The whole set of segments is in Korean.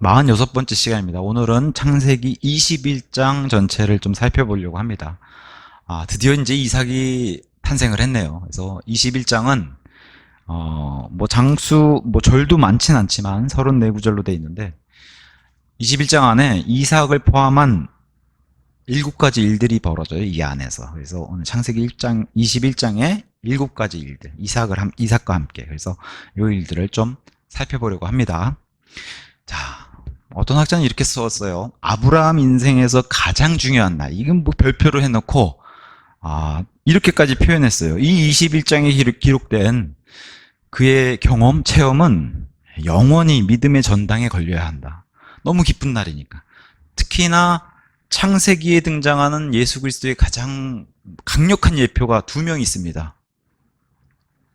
46번째 시간입니다. 오늘은 창세기 21장 전체를 좀 살펴보려고 합니다. 드디어 이제 이삭이 탄생을 했네요. 그래서 21장은 절도 많진 않지만 34구절로 되어 있는데 21장 안에 이삭을 포함한 7가지 일들이 벌어져요. 이 안에서. 그래서 오늘 창세기 21장에 7가지 일들, 이삭과 함께. 그래서 이 일들을 좀 살펴보려고 합니다. 자, 어떤 학자는 이렇게 썼어요. 아브라함 인생에서 가장 중요한 날. 이건 뭐 별표로 해놓고, 이렇게까지 표현했어요. 이 21장에 기록된 그의 경험, 체험은 영원히 믿음의 전당에 걸려야 한다. 너무 기쁜 날이니까. 특히나 창세기에 등장하는 예수 그리스도의 가장 강력한 예표가 2명 있습니다.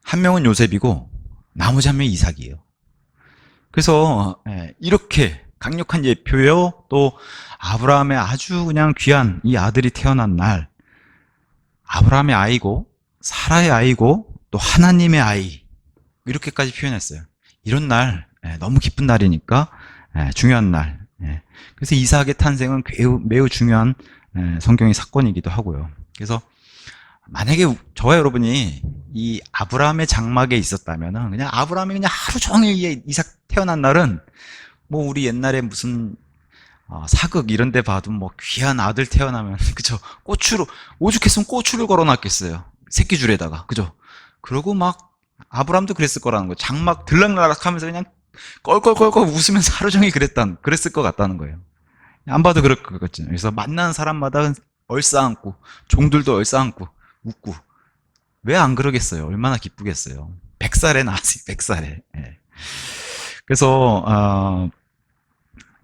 한 명은 요셉이고 나머지 한 명이 이삭이에요. 그래서 이렇게 강력한 예표요, 또 아브라함의 아주 그냥 귀한 이 아들이 태어난 날, 아브라함의 아이고 사라의 아이고 또 하나님의 아이, 이렇게까지 표현했어요. 이런 날, 너무 기쁜 날이니까 중요한 날. 그래서 이삭의 탄생은 매우 중요한 성경의 사건이기도 하고요. 그래서 만약에 저와 여러분이 이 아브라함의 장막에 있었다면은 그냥 아브라함이 그냥 하루 종일 이삭 태어난 날은 뭐 우리 옛날에 무슨 사극 이런 데 봐도 뭐 귀한 아들 태어나면 그죠, 고추로 오죽했으면 고추를 걸어놨겠어요, 새끼줄에다가. 그죠? 그러고 막 아브라함도 그랬을 거라는 거예요. 장막 들락날락 하면서 그냥 껄껄껄껄 웃으면서 하루 종일 그랬을 것 같다는 거예요. 안 봐도 그럴 것 같죠. 그래서 만나는 사람마다 얼싸안고, 종들도 얼싸안고 웃고. 왜 안 그러겠어요? 얼마나 기쁘겠어요. 100살에 나왔어요. 100살에. 그래서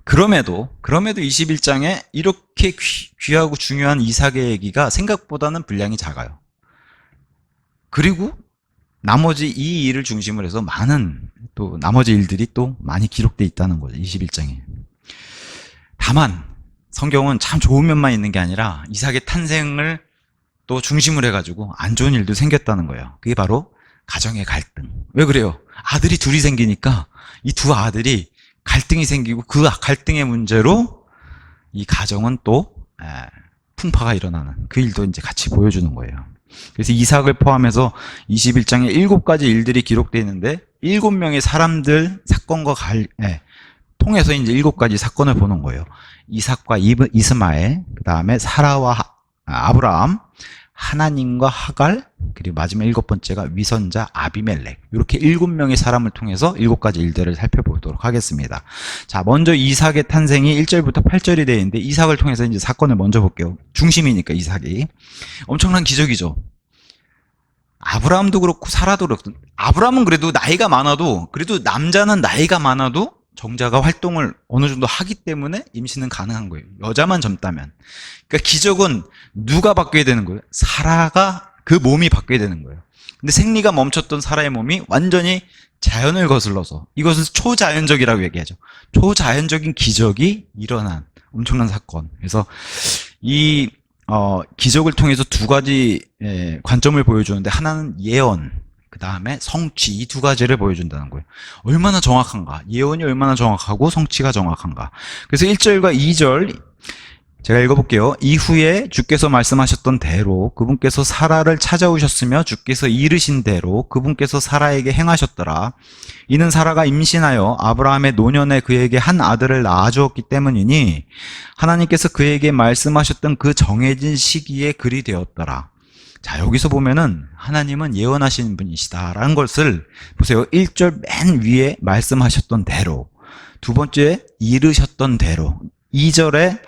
그럼에도 21장에 이렇게 귀하고 중요한 이삭의 얘기가 생각보다는 분량이 작아요. 그리고 나머지 이 일을 중심으로 해서 많은 또 나머지 일들이 또 많이 기록되어 있다는 거죠. 21장에. 다만 성경은 참 좋은 면만 있는 게 아니라 이삭의 탄생을 또 중심으로 해가지고 안 좋은 일도 생겼다는 거예요. 그게 바로 가정의 갈등. 왜 그래요? 아들이 둘이 생기니까 이 두 아들이 갈등이 생기고 그 갈등의 문제로 이 가정은 또 풍파가 일어나는 그 일도 이제 같이 보여주는 거예요. 그래서 이삭을 포함해서 21장에 7가지 일들이 기록되어 있는데 7명의 사람들 사건과 통해서 이제 7가지 사건을 보는 거예요. 이삭과 이스마엘, 그 다음에 사라와 아브라함, 하나님과 하갈, 그리고 마지막 7번째가 위선자 아비멜렉. 이렇게 7명의 사람을 통해서 7가지 일들을 살펴보도록 하겠습니다. 자, 먼저 이삭의 탄생이 1절부터 8절이 되어 있는데 이삭을 통해서 이제 사건을 먼저 볼게요. 중심이니까 이삭이. 엄청난 기적이죠. 아브라함도 그렇고 사라도 그렇고, 아브라함은 그래도 나이가 많아도, 그래도 남자는 나이가 많아도 정자가 활동을 어느 정도 하기 때문에 임신은 가능한 거예요. 여자만 젊다면. 그러니까 기적은 누가 바뀌어야 되는 거예요? 사라가 그 몸이 바뀌어야 되는 거예요. 근데 생리가 멈췄던 사라의 몸이 완전히 자연을 거슬러서, 이것은 초자연적이라고 얘기하죠. 초자연적인 기적이 일어난 엄청난 사건. 그래서 이 기적을 통해서 2가지 관점을 보여주는데, 하나는 예언, 그 다음에 성취, 이 2가지를 보여준다는 거예요. 얼마나 정확한가, 예언이 얼마나 정확하고 성취가 정확한가. 그래서 1절과 2절 제가 읽어볼게요. 이후에 주께서 말씀하셨던 대로 그분께서 사라를 찾아오셨으며 주께서 이르신 대로 그분께서 사라에게 행하셨더라. 이는 사라가 임신하여 아브라함의 노년에 그에게 한 아들을 낳아주었기 때문이니 하나님께서 그에게 말씀하셨던 그 정해진 시기에 그리 되었더라. 자, 여기서 보면은 하나님은 예언하시는 분이시다라는 것을 보세요. 1절 맨 위에 말씀하셨던 대로, 2번째 이르셨던 대로, 2절에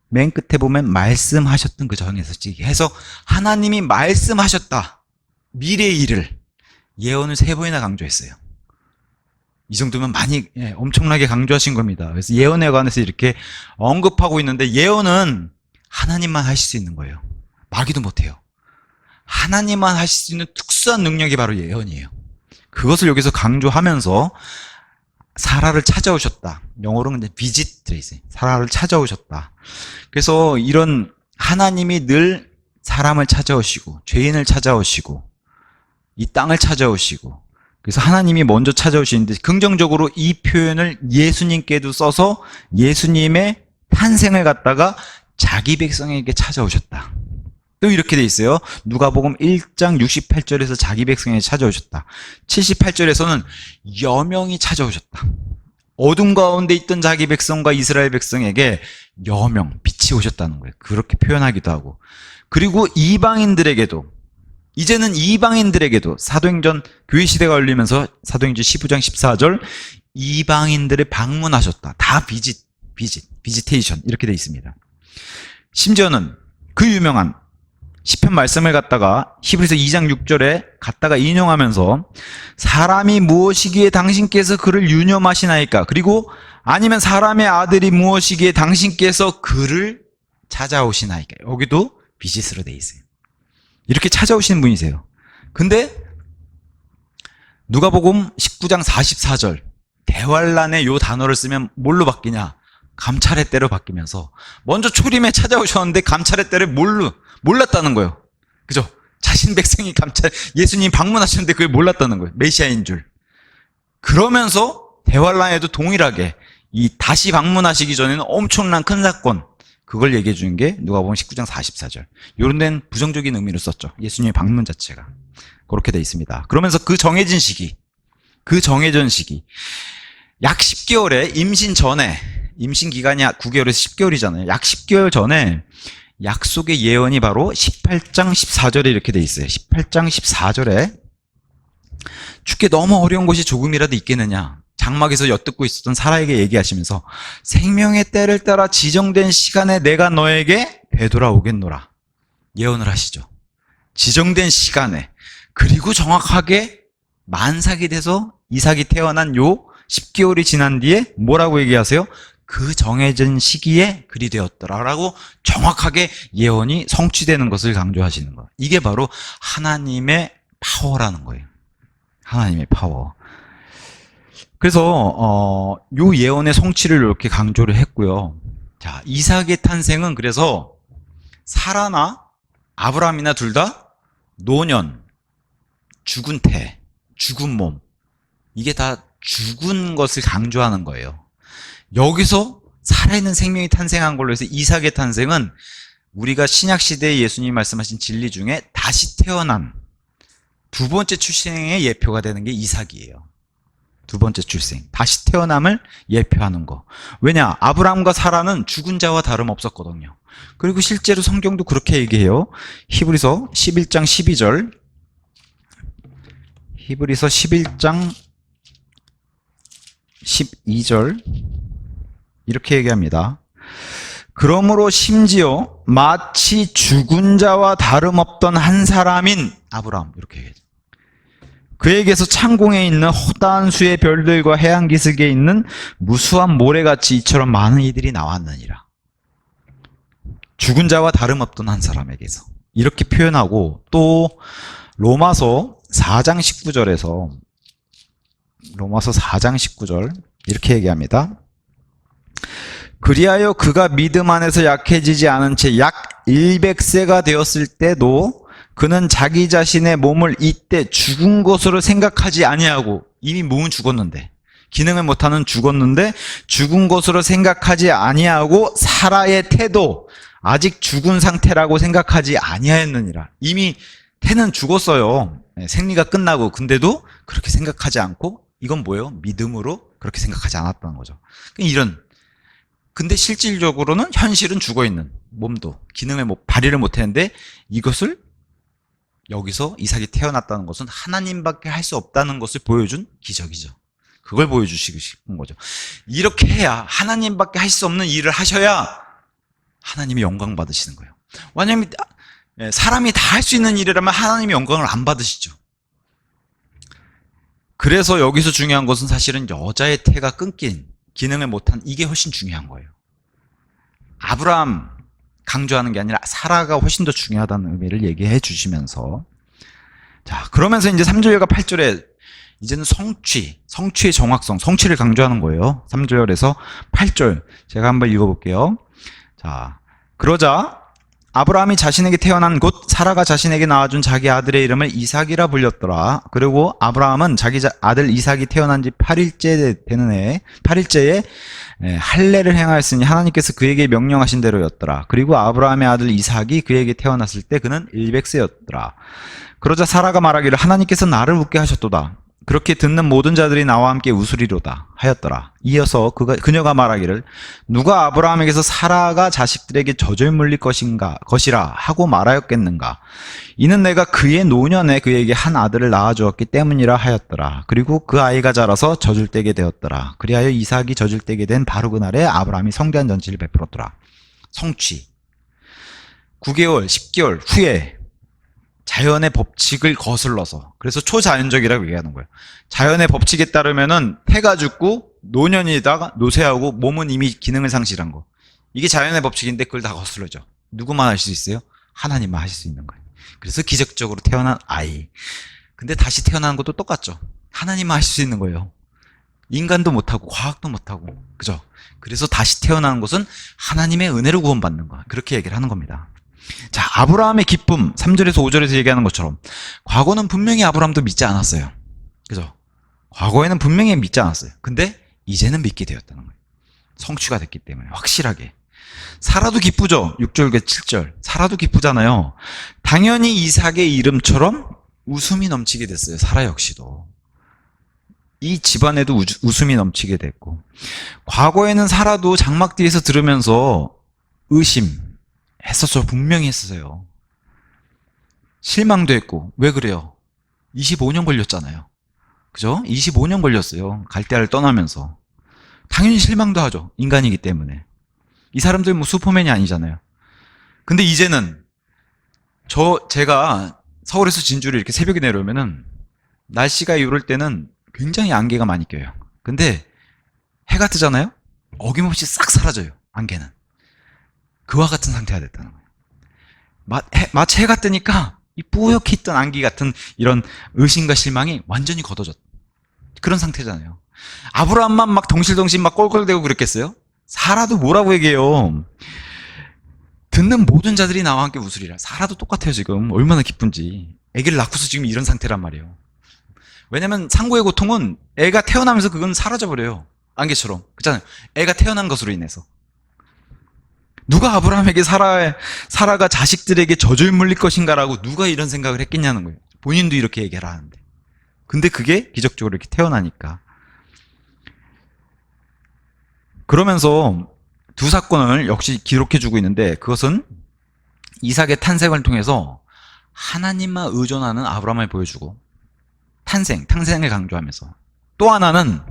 맨 끝에 보면 말씀하셨던 그 정해진 해서 하나님이 말씀하셨다. 미래의 일을, 예언을 3번이나 강조했어요. 이 정도면 많이 엄청나게 강조하신 겁니다. 그래서 예언에 관해서 이렇게 언급하고 있는데, 예언은 하나님만 하실 수 있는 거예요. 말기도 못해요. 하나님만 하실 수 있는 특수한 능력이 바로 예언이에요. 그것을 여기서 강조하면서 사라를 찾아오셨다. 영어로는 이제 visit 돼 있어요. 사라를 찾아오셨다. 그래서 이런 하나님이 늘 사람을 찾아오시고 죄인을 찾아오시고 이 땅을 찾아오시고 그래서 하나님이 먼저 찾아오시는데 긍정적으로 이 표현을 예수님께도 써서 예수님의 탄생을 갖다가 자기 백성에게 찾아오셨다. 또 이렇게 돼 있어요. 누가복음 1장 68절에서 자기 백성에게 찾아오셨다. 78절에서는 여명이 찾아오셨다. 어둠 가운데 있던 자기 백성과 이스라엘 백성에게 여명, 빛이 오셨다는 거예요. 그렇게 표현하기도 하고. 그리고 이방인들에게도, 이제는 이방인들에게도 사도행전 교회 시대가 열리면서 사도행전 15장 14절 이방인들을 방문하셨다. 다 비지테이션 이렇게 돼 있습니다. 심지어는 그 유명한 시편 말씀을 갖다가 히브리서 2장 6절에 갖다가 인용하면서 사람이 무엇이기에 당신께서 그를 유념하시나이까? 그리고 아니면 사람의 아들이 무엇이기에 당신께서 그를 찾아오시나이까? 여기도 비지스로 돼 있어요. 이렇게 찾아오시는 분이세요. 근데 누가복음 19장 44절 대환란의 요 단어를 쓰면 뭘로 바뀌냐? 감찰의 때로 바뀌면서 먼저 초림에 찾아오셨는데 감찰의 때를 몰랐다는 거예요. 그죠? 자신 백성이 예수님 방문하셨는데 그걸 몰랐다는 거예요. 메시아인 줄. 그러면서 대환란에도 동일하게 이 다시 방문하시기 전에는 엄청난 큰 사건, 그걸 얘기해 주는 게 누가복음 19장 44절. 요런 데는 부정적인 의미로 썼죠. 예수님의 방문 자체가. 그렇게 돼 있습니다. 그러면서 그 정해진 시기, 약 10개월에 임신 전에, 임신 기간이 9개월에서 10개월이잖아요. 약 10개월 전에 약속의 예언이 바로 18장 14절에 이렇게 돼 있어요. 18장 14절에 주께 너무 어려운 것이 조금이라도 있겠느냐. 장막에서 엿듣고 있었던 사라에게 얘기하시면서 생명의 때를 따라 지정된 시간에 내가 너에게 되돌아오겠노라. 예언을 하시죠. 지정된 시간에. 그리고 정확하게 만삭이 돼서 이삭이 태어난 요 10개월이 지난 뒤에 뭐라고 얘기하세요? 그 정해진 시기에 그리 되었더라라고 정확하게 예언이 성취되는 것을 강조하시는 거예요. 이게 바로 하나님의 파워라는 거예요. 하나님의 파워. 그래서 요 예언의 성취를 이렇게 강조를 했고요. 자, 이삭의 탄생은 그래서 사라나 아브라함이나 둘 다 노년, 죽은 태, 죽은 몸, 이게 다 죽은 것을 강조하는 거예요. 여기서 살아있는 생명이 탄생한 걸로 해서 이삭의 탄생은 우리가 신약시대에 예수님이 말씀하신 진리 중에 다시 태어난 두 번째 출생의 예표가 되는 게 이삭이에요. 두 번째 출생, 다시 태어남을 예표하는 거. 왜냐? 아브라함과 사라는 죽은 자와 다름없었거든요. 그리고 실제로 성경도 그렇게 얘기해요. 히브리서 11장 12절, 히브리서 11장 12절 이렇게 얘기합니다. 그러므로 심지어 마치 죽은 자와 다름없던 한 사람인 아브라함, 이렇게 얘기하죠. 그에게서 창공에 있는 허다한 수의 별들과 해안 기슭에 있는 무수한 모래같이 이처럼 많은 이들이 나왔느니라. 죽은 자와 다름없던 한 사람에게서 이렇게 표현하고, 또 로마서 4장 19절에서 로마서 4장 19절 이렇게 얘기합니다. 그리하여 그가 믿음 안에서 약해지지 않은 채 약 100세가 되었을 때도 그는 자기 자신의 몸을 이때 죽은 것으로 생각하지 아니하고, 이미 몸은 죽었는데, 기능을 못하는 죽었는데 죽은 것으로 생각하지 아니하고 사라의 태도, 아직 죽은 상태라고 생각하지 아니하였느니라. 이미 태는 죽었어요. 생리가 끝나고. 근데도 그렇게 생각하지 않고, 이건 뭐예요? 믿음으로 그렇게 생각하지 않았다는 거죠. 근데 실질적으로는 현실은 죽어있는 몸도 기능을 발휘를 못했는데, 이것을 여기서 이삭이 태어났다는 것은 하나님밖에 할 수 없다는 것을 보여준 기적이죠. 그걸 보여주시고 싶은 거죠. 이렇게 해야, 하나님밖에 할 수 없는 일을 하셔야 하나님이 영광 받으시는 거예요. 왜냐하면 사람이 다 할 수 있는 일이라면 하나님이 영광을 안 받으시죠. 그래서 여기서 중요한 것은 사실은 여자의 태가 끊긴, 기능을 못한, 이게 훨씬 중요한 거예요. 아브라함 강조하는 게 아니라 사라가 훨씬 더 중요하다는 의미를 얘기해 주시면서, 자, 그러면서 이제 3절과 8절에 이제는 성취의 정확성, 성취를 강조하는 거예요. 3절에서 8절 제가 한번 읽어볼게요. 자, 그러자 아브라함이 자신에게 태어난 곳 사라가 자신에게 낳아준 자기 아들의 이름을 이삭이라 불렸더라. 그리고 아브라함은 자기 아들 이삭이 태어난 지 8일째 되는 해 8일째에 할례를 행하였으니 하나님께서 그에게 명령하신 대로였더라. 그리고 아브라함의 아들 이삭이 그에게 태어났을 때 그는 100세였더라. 그러자 사라가 말하기를 하나님께서 나를 웃게 하셨도다. 그렇게 듣는 모든 자들이 나와 함께 웃으리로다 하였더라. 이어서 그녀가 말하기를 누가 아브라함에게서 사라가 자식들에게 젖을 물릴 것이라 하고 말하였겠는가. 이는 내가 그의 노년에 그에게 한 아들을 낳아주었기 때문이라 하였더라. 그리고 그 아이가 자라서 젖을 떼게 되었더라. 그리하여 이삭이 젖을 떼게 된 바로 그날에 아브라함이 성대한 잔치를 베풀었더라. 성취 9개월 10개월 후에 자연의 법칙을 거슬러서, 그래서 초자연적이라고 얘기하는 거예요. 자연의 법칙에 따르면은 태가 죽고 노년이다가 노쇠하고 몸은 이미 기능을 상실한 거. 이게 자연의 법칙인데 그걸 다 거슬러죠. 누구만 할 수 있어요? 하나님만 하실 수 있는 거예요. 그래서 기적적으로 태어난 아이. 근데 다시 태어나는 것도 똑같죠. 하나님만 하실 수 있는 거예요. 인간도 못하고 과학도 못하고, 그죠? 그래서 다시 태어나는 것은 하나님의 은혜로 구원받는 거. 그렇게 얘기를 하는 겁니다. 자, 아브라함의 기쁨 3절에서 5절에서 얘기하는 것처럼 과거는 분명히 아브라함도 믿지 않았어요. 그죠? 과거에는 분명히 믿지 않았어요. 근데 이제는 믿게 되었다는 거예요. 성취가 됐기 때문에 확실하게. 사라도 기쁘죠? 6절과 7절. 사라도 기쁘잖아요. 당연히 이삭의 이름처럼 웃음이 넘치게 됐어요. 사라 역시도. 이 집안에도 웃음이 넘치게 됐고, 과거에는 사라도 장막 뒤에서 들으면서 했었죠. 분명히 했었어요. 실망도 했고. 왜 그래요? 25년 걸렸잖아요. 그죠? 25년 걸렸어요. 갈대아를 떠나면서. 당연히 실망도 하죠. 인간이기 때문에. 이 사람들 뭐 슈퍼맨이 아니잖아요. 근데 이제는 제가 서울에서 진주를 이렇게 새벽에 내려오면은 날씨가 이럴 때는 굉장히 안개가 많이 껴요. 근데 해가 뜨잖아요? 어김없이 싹 사라져요. 안개는. 그와 같은 상태가 됐다는 거예요. 마치 해가 뜨니까 이 뿌옇게 있던 안개 같은 이런 의심과 실망이 완전히 걷어졌. 그런 상태잖아요. 아브라함만 막 덩실덩실 막 꼴꼴대고 그랬겠어요? 사라도 뭐라고 얘기해요? 듣는 모든 자들이 나와 함께 웃으리라. 사라도 똑같아요. 지금 얼마나 기쁜지. 아기를 낳고서 지금 이런 상태란 말이에요. 왜냐면 상고의 고통은 애가 태어나면서 그건 사라져버려요. 안개처럼. 그렇잖아요. 애가 태어난 것으로 인해서. 누가 아브라함에게 사라가 자식들에게 젖을 물릴 것인가라고 누가 이런 생각을 했겠냐는 거예요. 본인도 이렇게 얘기를 하는데. 근데 그게 기적적으로 이렇게 태어나니까. 그러면서 두 사건을 역시 기록해주고 있는데, 그것은 이삭의 탄생을 통해서 하나님만 의존하는 아브라함을 보여주고, 탄생을 강조하면서, 또 하나는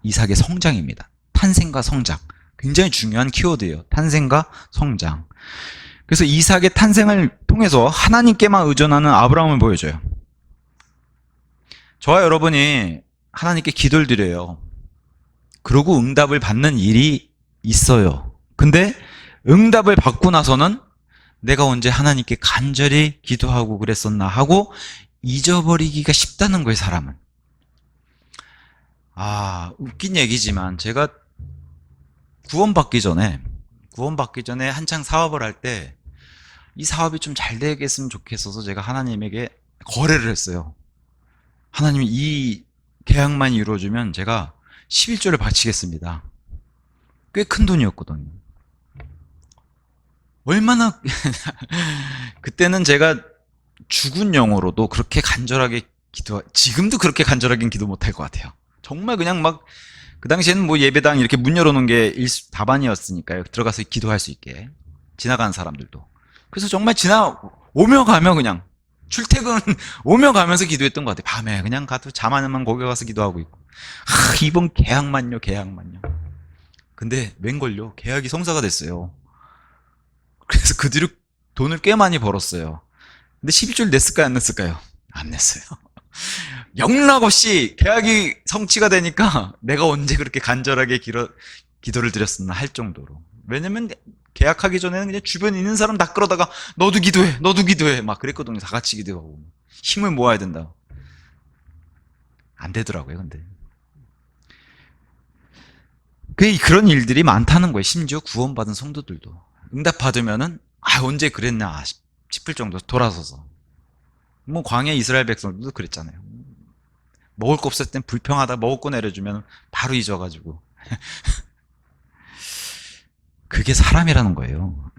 이삭의 성장입니다. 탄생과 성장. 굉장히 중요한 키워드예요. 탄생과 성장. 그래서 이삭의 탄생을 통해서 하나님께만 의존하는 아브라함을 보여줘요. 저와 여러분이 하나님께 기도를 드려요. 그러고 응답을 받는 일이 있어요. 근데 응답을 받고 나서는 내가 언제 하나님께 간절히 기도하고 그랬었나 하고 잊어버리기가 쉽다는 거예요, 사람은. 웃긴 얘기지만 제가 구원받기 전에 한창 사업을 할 때 이 사업이 좀 잘 되겠으면 좋겠어서 제가 하나님에게 거래를 했어요. 하나님이 이 계약만 이루어주면 제가 11조를 바치겠습니다. 꽤 큰 돈이었거든요. 얼마나 그때는 제가 죽은 영어로도 그렇게 간절하게 지금도 그렇게 간절하게 기도 못할 것 같아요. 정말 그냥 막 그 당시에는 뭐 예배당 이렇게 문 열어놓은 게 다반이었으니까요. 들어가서 기도할 수 있게. 지나가는 사람들도. 그래서 정말 오며 가며 그냥 출퇴근 오며 가면서 기도했던 것 같아요. 밤에 그냥 가도 잠 안 오면 거기 가서 기도하고 있고. 이번 계약만요. 근데 웬걸요? 계약이 성사가 됐어요. 그래서 그 뒤로 돈을 꽤 많이 벌었어요. 근데 11조를 냈을까요? 안 냈을까요? 안 냈어요. 영락없이 계약이 성취가 되니까 내가 언제 그렇게 간절하게 기도를 드렸었나 할 정도로. 왜냐면 계약하기 전에는 그냥 주변에 있는 사람 다 끌어다가 너도 기도해 막 그랬거든요. 다 같이 기도하고 힘을 모아야 된다. 안 되더라고요. 근데 그런 일들이 많다는 거예요. 심지어 구원받은 성도들도 응답 받으면은 언제 그랬나 싶을 정도 돌아서서. 뭐 광야 이스라엘 백성들도 그랬잖아요. 먹을 거 없을 땐 불평하다 먹을 거 내려주면 바로 잊어가지고. 그게 사람이라는 거예요.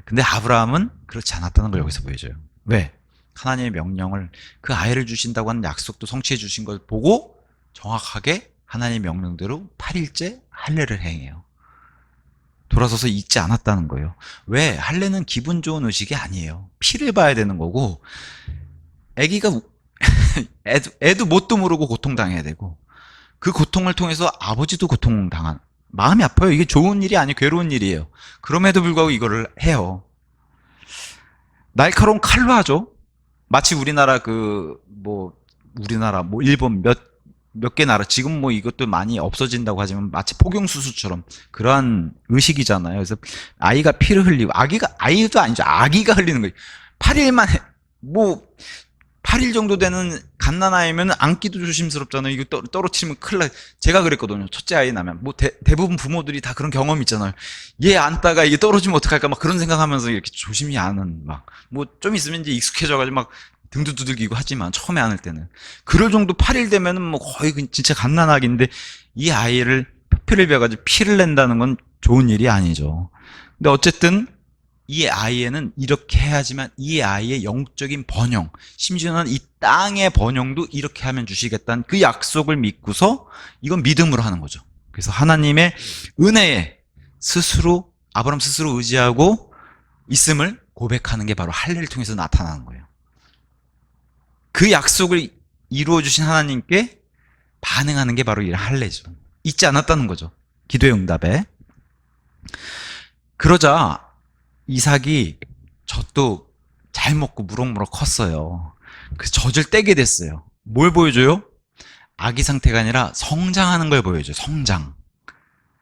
근데 아브라함은 그렇지 않았다는 걸 여기서 보여줘요. 왜? 하나님의 명령을, 그 아이를 주신다고 하는 약속도 성취해 주신 걸 보고 정확하게 하나님의 명령대로 8일째 할례를 행해요. 돌아서서 잊지 않았다는 거예요. 왜? 할례는 기분 좋은 의식이 아니에요. 피를 봐야 되는 거고, 애기가 애도 뭣도 모르고 고통당해야 되고, 그 고통을 통해서 아버지도 고통당한, 마음이 아파요. 이게 좋은 일이 아니에요. 괴로운 일이에요. 그럼에도 불구하고 이거를 해요. 날카로운 칼로 하죠. 마치 우리나라 우리나라 일본 몇 개 나라, 지금 이것도 많이 없어진다고 하지만 마치 폭용수수처럼 그러한 의식이잖아요. 그래서 아이가 피를 흘리고, 아이도 아니죠. 아기가 흘리는 거예요. 8일만 8일 정도 되는 갓난아이면 안기도 조심스럽잖아요. 이거 떨어뜨리면 큰일 나. 제가 그랬거든요. 첫째 아이 나면. 대부분 부모들이 다 그런 경험 있잖아요. 얘 안다가 이게 떨어지면 어떡할까 막 그런 생각하면서 이렇게 조심히 안은 좀 있으면 이제 익숙해져가지고 막 등도 두들기고 하지만 처음에 안을 때는. 그럴 정도 8일 되면은 거의 진짜 갓난아기인데 이 아이를 표피를 베가지고 피를 낸다는 건 좋은 일이 아니죠. 근데 어쨌든 이 아이에는 이렇게 해야지만 이 아이의 영적인 번영, 심지어는 이 땅의 번영도 이렇게 하면 주시겠다는 그 약속을 믿고서 이건 믿음으로 하는 거죠. 그래서 하나님의 은혜에 아브라함 스스로 의지하고 있음을 고백하는 게 바로 할례를 통해서 나타나는 거예요. 그 약속을 이루어 주신 하나님께 반응하는 게 바로 이 할례죠. 잊지 않았다는 거죠. 기도의 응답에. 그러자 이삭이 젖도 잘 먹고 무럭무럭 컸어요. 그래서 젖을 떼게 됐어요. 뭘 보여줘요? 아기 상태가 아니라 성장하는 걸 보여줘요. 성장.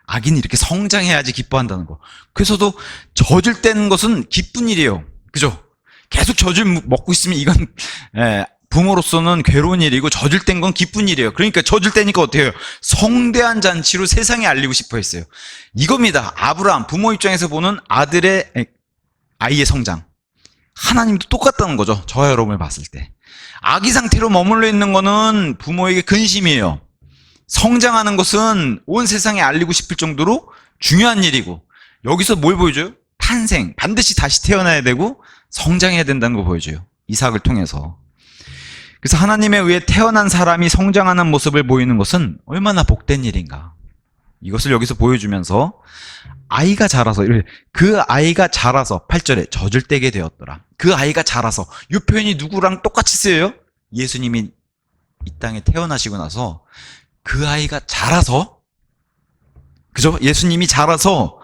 아기는 이렇게 성장해야지 기뻐한다는 거. 그래서도 젖을 떼는 것은 기쁜 일이에요. 그죠? 계속 젖을 먹고 있으면 이건 부모로서는 괴로운 일이고, 젖을 뗀 건 기쁜 일이에요. 그러니까 젖을 떼니까 어떻게 해요? 성대한 잔치로 세상에 알리고 싶어 했어요. 이겁니다. 아브라함 부모 입장에서 보는 아이의 성장. 하나님도 똑같다는 거죠. 저와 여러분을 봤을 때. 아기 상태로 머물러 있는 거는 부모에게 근심이에요. 성장하는 것은 온 세상에 알리고 싶을 정도로 중요한 일이고, 여기서 뭘 보여줘요? 탄생, 반드시 다시 태어나야 되고 성장해야 된다는 거 보여줘요. 이삭을 통해서. 그래서 하나님에 의해 태어난 사람이 성장하는 모습을 보이는 것은 얼마나 복된 일인가. 이것을 여기서 보여주면서 아이가 자라서, 그 아이가 자라서 8절에 젖을 떼게 되었더라. 그 아이가 자라서, 이 표현이 누구랑 똑같이 쓰여요? 예수님이 이 땅에 태어나시고 나서 그 아이가 자라서, 그죠? 예수님이 자라서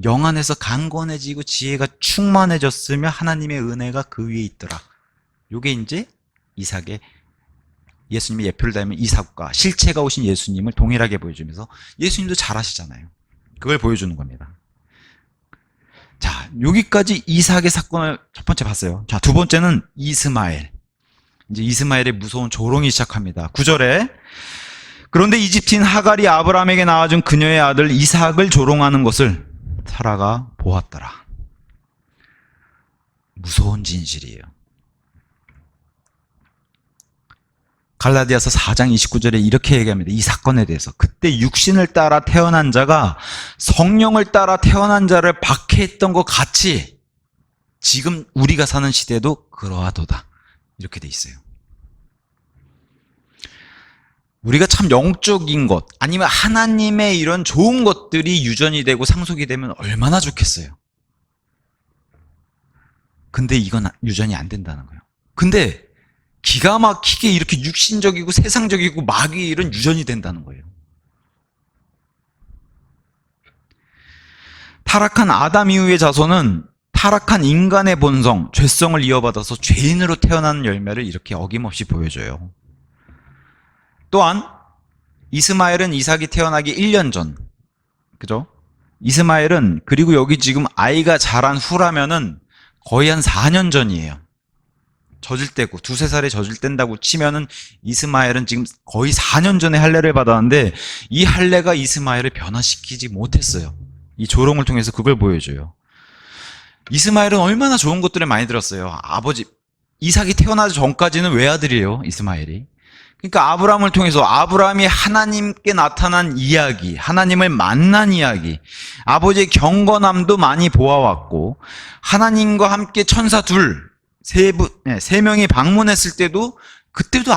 영 안에서 강건해지고 지혜가 충만해졌으며 하나님의 은혜가 그 위에 있더라. 요게 이제 이삭의, 예수님의 예표를 닮은 이삭과 실체가 오신 예수님을 동일하게 보여주면서 예수님도 잘하시잖아요. 그걸 보여주는 겁니다. 자, 여기까지 이삭의 사건을 첫 번째 봤어요. 자, 두 번째는 이스마엘. 이제 이스마엘의 무서운 조롱이 시작합니다. 9절에 그런데 이집트인 하갈이 아브라함에게 낳아준 그녀의 아들 이삭을 조롱하는 것을 사라가 보았더라. 무서운 진실이에요. 갈라디아서 4장 29절에 이렇게 얘기합니다. 이 사건에 대해서. 그때 육신을 따라 태어난 자가 성령을 따라 태어난 자를 박해했던 것 같이 지금 우리가 사는 시대도 그러하도다. 이렇게 돼 있어요. 우리가 참 영적인 것, 아니면 하나님의 이런 좋은 것들이 유전이 되고 상속이 되면 얼마나 좋겠어요. 근데 이건 유전이 안 된다는 거예요. 근데 기가 막히게 이렇게 육신적이고 세상적이고 마귀의 일은 유전이 된다는 거예요. 타락한 아담 이후의 자손은 타락한 인간의 본성, 죄성을 이어받아서 죄인으로 태어나는 열매를 이렇게 어김없이 보여줘요. 또한 이스마엘은 이삭이 태어나기 1년 전, 그죠? 이스마엘은, 그리고 여기 지금 아이가 자란 후라면은 거의 한 4년 전이에요. 젖을 떼고, 2-3살에 젖을 뗀다고 치면은 이스마엘은 지금 거의 4년 전에 할례를 받았는데 이 할례가 이스마엘을 변화시키지 못했어요. 이 조롱을 통해서 그걸 보여줘요. 이스마엘은 얼마나 좋은 것들을 많이 들었어요. 아버지 이삭이 태어나기 전까지는 외아들이에요. 이스마엘이. 그러니까 아브라함을 통해서 아브라함이 하나님께 나타난 이야기, 하나님을 만난 이야기, 아버지의 경건함도 많이 보아왔고, 하나님과 함께 천사 세 명이 방문했을 때도 그때도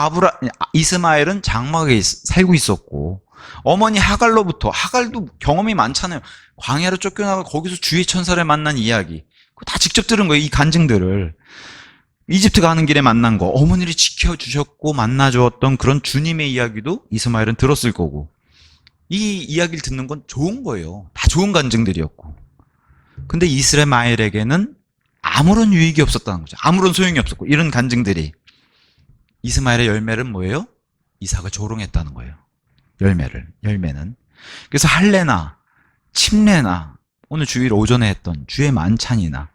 이스마엘은 장막에 살고 있었고, 어머니 하갈도 경험이 많잖아요. 광야로 쫓겨나가 거기서 주의 천사를 만난 이야기, 그거 다 직접 들은 거예요. 이 간증들을. 이집트 가는 길에 만난 거, 어머니를 지켜주셨고 만나주었던 그런 주님의 이야기도 이스마엘은 들었을 거고, 이 이야기를 듣는 건 좋은 거예요. 다 좋은 간증들이었고. 근데 이스마엘에게는 아무런 유익이 없었다는 거죠. 아무런 소용이 없었고, 이런 간증들이. 이스마엘의 열매는 뭐예요? 이삭을 조롱했다는 거예요. 열매는. 그래서 할례나 침례나 오늘 주일 오전에 했던 주의 만찬이나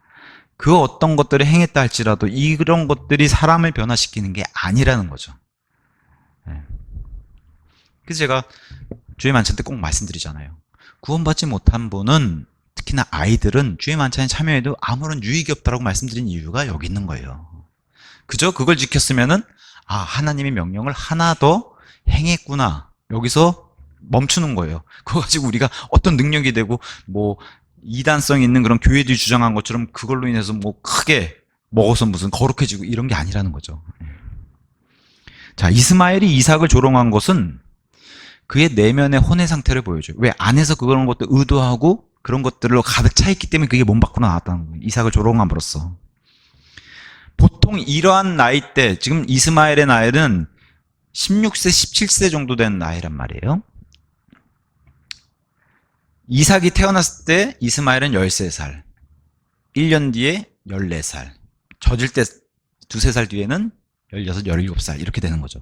그 어떤 것들을 행했다 할지라도 이런 것들이 사람을 변화시키는 게 아니라는 거죠. 그래서 제가 주의 만찬 때 꼭 말씀드리잖아요. 구원받지 못한 분은, 특히나 아이들은 주의 만찬에 참여해도 아무런 유익이 없다고 말씀드린 이유가 여기 있는 거예요. 그저 그걸 지켰으면은 하나님의 명령을 하나 더 행했구나, 여기서 멈추는 거예요. 그거 가지고 우리가 어떤 능력이 되고 이단성 있는 그런 교회들이 주장한 것처럼 그걸로 인해서 크게 먹어서 무슨 거룩해지고 이런 게 아니라는 거죠. 자, 이스마엘이 이삭을 조롱한 것은 그의 내면의 혼의 상태를 보여줘요. 왜? 안에서 그런 것들 의도하고 그런 것들로 가득 차 있기 때문에 그게 몸 밖으로 나왔다는 거예요. 이삭을 조롱함으로써. 보통 이러한 나이 때, 지금 이스마엘의 나이는 16세, 17세 정도 된 나이란 말이에요. 이삭이 태어났을 때 이스마엘은 13살, 1년 뒤에 14살, 젖을 때 두세 살 뒤에는 16, 17살 이렇게 되는 거죠.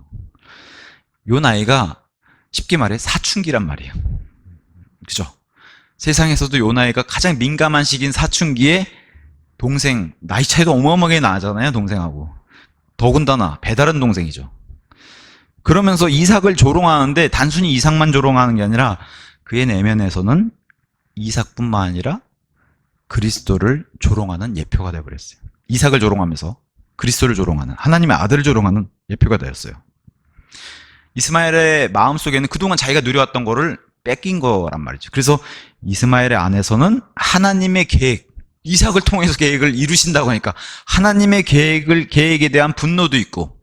요 나이가 쉽게 말해 사춘기란 말이에요. 그죠? 세상에서도 요 나이가 가장 민감한 시기인 사춘기에 동생, 나이 차이도 어마어마하게 나잖아요, 동생하고. 더군다나 배다른 동생이죠. 그러면서 이삭을 조롱하는데 단순히 이삭만 조롱하는 게 아니라 그의 내면에서는 이삭뿐만 아니라 그리스도를 조롱하는 예표가 되어버렸어요. 이삭을 조롱하면서 그리스도를 조롱하는, 하나님의 아들을 조롱하는 예표가 되었어요. 이스마엘의 마음속에는 그동안 자기가 누려왔던 거를 뺏긴 거란 말이죠. 그래서 이스마엘의 안에서는 하나님의 계획, 이삭을 통해서 계획을 이루신다고 하니까 하나님의 계획에 대한 분노도 있고,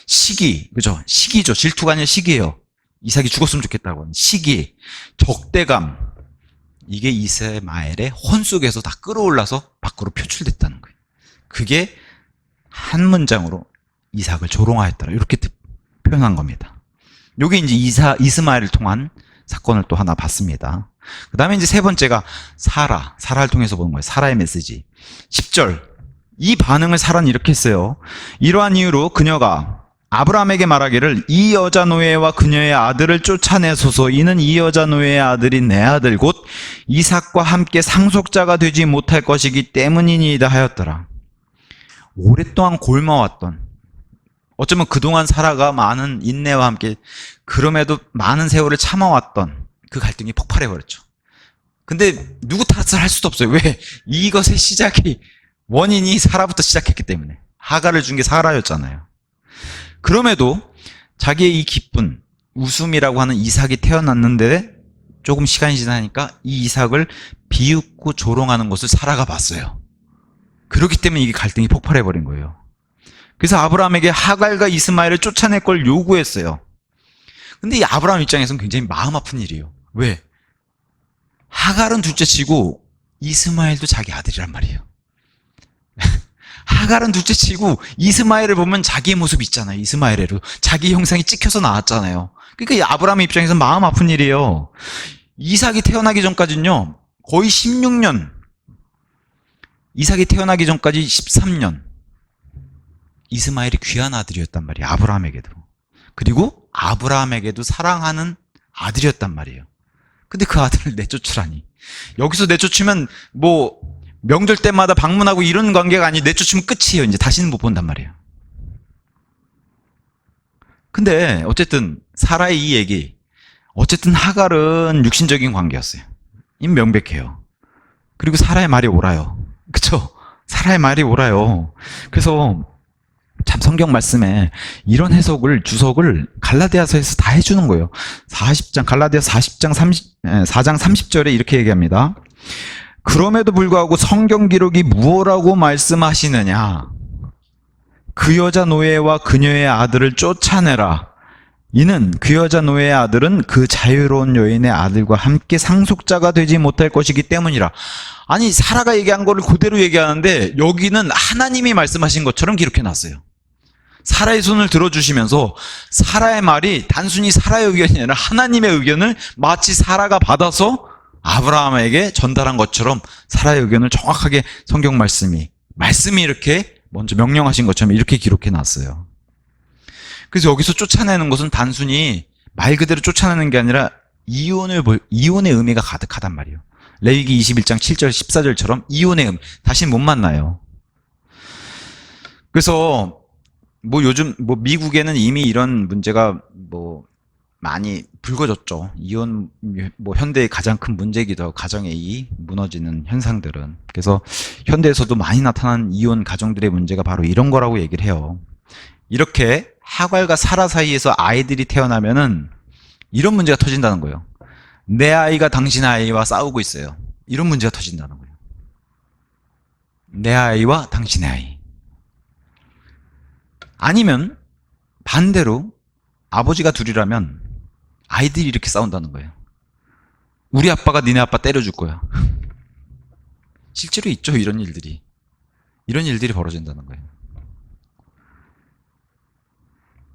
시기, 그죠? 시기죠. 질투가 아니라 시기예요. 이삭이 죽었으면 좋겠다고 하는 시기, 적대감, 이게 이스마엘의 혼 속에서 다 끌어올라서 밖으로 표출됐다는 거예요. 그게 한 문장으로 이삭을 조롱하였더라, 이렇게 표현한 겁니다. 요게 이제 이스마엘을 통한 사건을 또 하나 봤습니다. 그 다음에 이제 세 번째가 사라를 통해서 보는 거예요. 사라의 메시지. 10절. 이 반응을 사라는 이렇게 했어요. 이러한 이유로 그녀가 아브라함에게 말하기를 이 여자 노예와 그녀의 아들을 쫓아내소서. 이는 이 여자 노예의 아들이 내 아들 곧 이삭과 함께 상속자가 되지 못할 것이기 때문이니이다 하였더라. 오랫동안 골마왔던, 어쩌면 그동안 사라가 많은 인내와 함께 그럼에도 많은 세월을 참아왔던 그 갈등이 폭발해버렸죠. 근데 누구 탓을 할 수도 없어요. 왜? 이것의 시작이, 원인이 사라부터 시작했기 때문에. 하갈을 준 게 사라였잖아요. 그럼에도 자기의 이 기쁜 웃음이라고 하는 이삭이 태어났는데 조금 시간이 지나니까 이 이삭을 비웃고 조롱하는 것을 사라가 봤어요. 그렇기 때문에 이게 갈등이 폭발해버린 거예요. 그래서 아브라함에게 하갈과 이스마엘을 쫓아낼 걸 요구했어요. 근데 이 아브라함 입장에서는 굉장히 마음 아픈 일이에요. 왜? 하갈은 둘째치고 이스마엘도 자기 아들이란 말이에요. 하갈은 둘째치고 이스마엘을 보면 자기의 모습이 있잖아요. 이스마엘에도 자기 형상이 찍혀서 나왔잖아요. 그러니까 이 아브라함 입장에서는 마음 아픈 일이에요. 이삭이 태어나기 전까지는요, 거의 16년, 이삭이 태어나기 전까지 13년 이스마엘이 귀한 아들이었단 말이에요. 아브라함에게도. 그리고 아브라함에게도 사랑하는 아들이었단 말이에요. 근데 그 아들을 내쫓으라니. 여기서 내쫓으면 명절 때마다 방문하고 이런 관계가 아니, 내쫓으면 끝이에요. 이제 다시는 못 본단 말이에요. 근데 어쨌든 사라의 이 얘기, 어쨌든 하갈은 육신적인 관계였어요. 이미 명백해요. 그리고 사라의 말이 옳아요. 그쵸? 사라의 말이 옳아요. 그래서 참 성경 말씀에 이런 해석을 주석을 갈라디아서에서 다 해주는 거예요. 40장 갈라디아서 40장 4장 30절에 이렇게 얘기합니다. 그럼에도 불구하고 성경 기록이 무엇라고 말씀하시느냐? 그 여자 노예와 그녀의 아들을 쫓아내라. 이는 그 여자 노예의 아들은 그 자유로운 여인의 아들과 함께 상속자가 되지 못할 것이기 때문이라. 아니, 사라가 얘기한 거를 그대로 얘기하는데 여기는 하나님이 말씀하신 것처럼 기록해 놨어요. 사라의 손을 들어주시면서 사라의 말이 단순히 사라의 의견이 아니라 하나님의 의견을 마치 사라가 받아서 아브라함에게 전달한 것처럼 사라의 의견을 정확하게 성경 말씀이 이렇게 먼저 명령하신 것처럼 이렇게 기록해 놨어요. 그래서 여기서 쫓아내는 것은 단순히 말 그대로 쫓아내는 게 아니라 이혼의 의미가 가득하단 말이에요. 레위기 21장 7절 14절처럼 이혼의 의미, 다시 못 만나요. 그래서 요즘 미국에는 이미 이런 문제가 많이 불거졌죠. 이혼 현대의 가장 큰 문제이기도 하고 가정의 이 무너지는 현상들은. 그래서 현대에서도 많이 나타난 이혼 가정들의 문제가 바로 이런 거라고 얘기를 해요. 이렇게 하갈과 사라 사이에서 아이들이 태어나면은 이런 문제가 터진다는 거예요. 내 아이가 당신 아이와 싸우고 있어요. 이런 문제가 터진다는 거예요. 내 아이와 당신의 아이. 아니면 반대로 아버지가 둘이라면 아이들이 이렇게 싸운다는 거예요. 우리 아빠가 니네 아빠 때려줄 거야. 실제로 있죠, 이런 일들이. 이런 일들이 벌어진다는 거예요.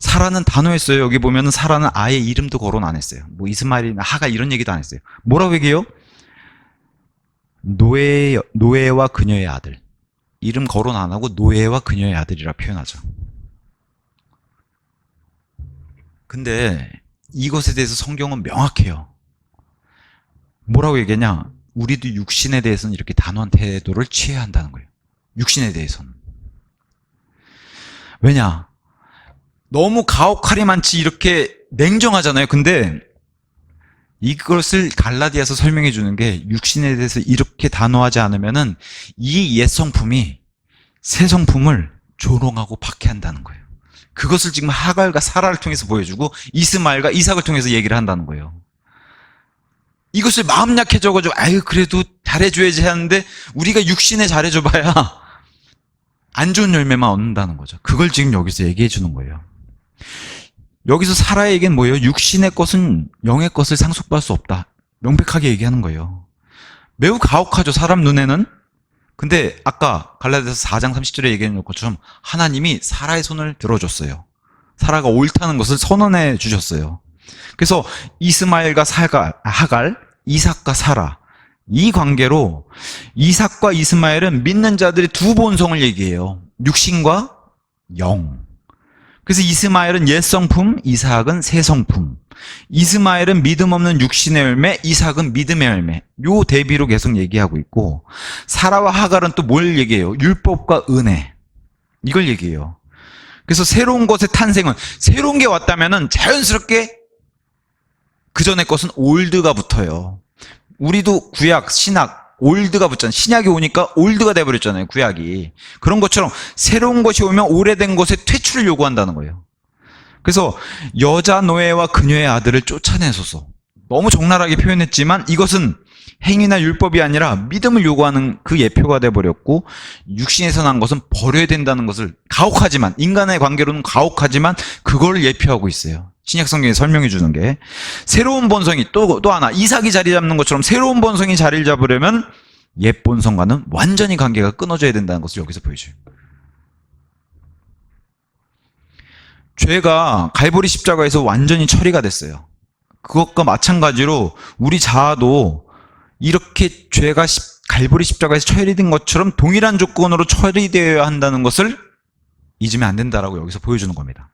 사라는 단호했어요. 여기 보면은 사라는 아예 이름도 거론 안 했어요. 이스마엘이나 하갈 이런 얘기도 안 했어요. 뭐라고 얘기해요? 노예와 그녀의 아들. 이름 거론 안 하고 노예와 그녀의 아들이라 표현하죠. 근데 이것에 대해서 성경은 명확해요. 뭐라고 얘기하냐? 우리도 육신에 대해서는 이렇게 단호한 태도를 취해야 한다는 거예요. 육신에 대해서는. 왜냐? 너무 가혹할이 많지 이렇게 냉정하잖아요. 근데 이것을 갈라디아서 설명해 주는 게 육신에 대해서 이렇게 단호하지 않으면은 이 옛 성품이 새 성품을 조롱하고 박해한다는 거예요. 그것을 지금 하갈과 사라를 통해서 보여주고 이스마엘과 이삭을 통해서 얘기를 한다는 거예요. 이것을 마음 약해져가지고 아유 그래도 잘해줘야지 하는데 우리가 육신에 잘해줘봐야 안 좋은 열매만 얻는다는 거죠. 그걸 지금 여기서 얘기해 주는 거예요. 여기서 사라에겐 뭐예요? 육신의 것은 영의 것을 상속받을 수 없다. 명백하게 얘기하는 거예요. 매우 가혹하죠, 사람 눈에는. 근데 아까 갈라디아서 4장 30절에 얘기해 놓은 것처럼 하나님이 사라의 손을 들어줬어요. 사라가 옳다는 것을 선언해 주셨어요. 그래서 이스마엘과 하갈, 이삭과 사라, 이 관계로 이삭과 이스마엘은 믿는 자들의 두 본성을 얘기해요. 육신과 영. 그래서 이스마엘은 옛 성품, 이삭은 새 성품. 이스마엘은 믿음 없는 육신의 열매, 이삭은 믿음의 열매. 요 대비로 계속 얘기하고 있고, 사라와 하갈은 또 뭘 얘기해요? 율법과 은혜. 이걸 얘기해요. 그래서 새로운 것의 탄생은, 새로운 게 왔다면은 자연스럽게 그 전의 것은 올드가 붙어요. 우리도 구약, 신약, 올드가 붙잖아요. 신약이 오니까 올드가 돼버렸잖아요, 구약이. 그런 것처럼 새로운 것이 오면 오래된 것의 퇴출을 요구한다는 거예요. 그래서 여자 노예와 그녀의 아들을 쫓아내소서. 너무 적나라하게 표현했지만 이것은 행위나 율법이 아니라 믿음을 요구하는 그 예표가 돼버렸고, 육신에서 난 것은 버려야 된다는 것을 가혹하지만, 인간의 관계로는 가혹하지만 그걸 예표하고 있어요. 신약 성경에 설명해 주는 게. 새로운 본성이 또 하나, 이삭이 자리 잡는 것처럼 새로운 본성이 자리를 잡으려면 옛 본성과는 완전히 관계가 끊어져야 된다는 것을 여기서 보여줘요. 죄가 갈보리 십자가에서 완전히 처리가 됐어요. 그것과 마찬가지로 우리 자아도 이렇게 죄가 갈보리 십자가에서 처리된 것처럼 동일한 조건으로 처리되어야 한다는 것을 잊으면 안 된다라고 여기서 보여주는 겁니다.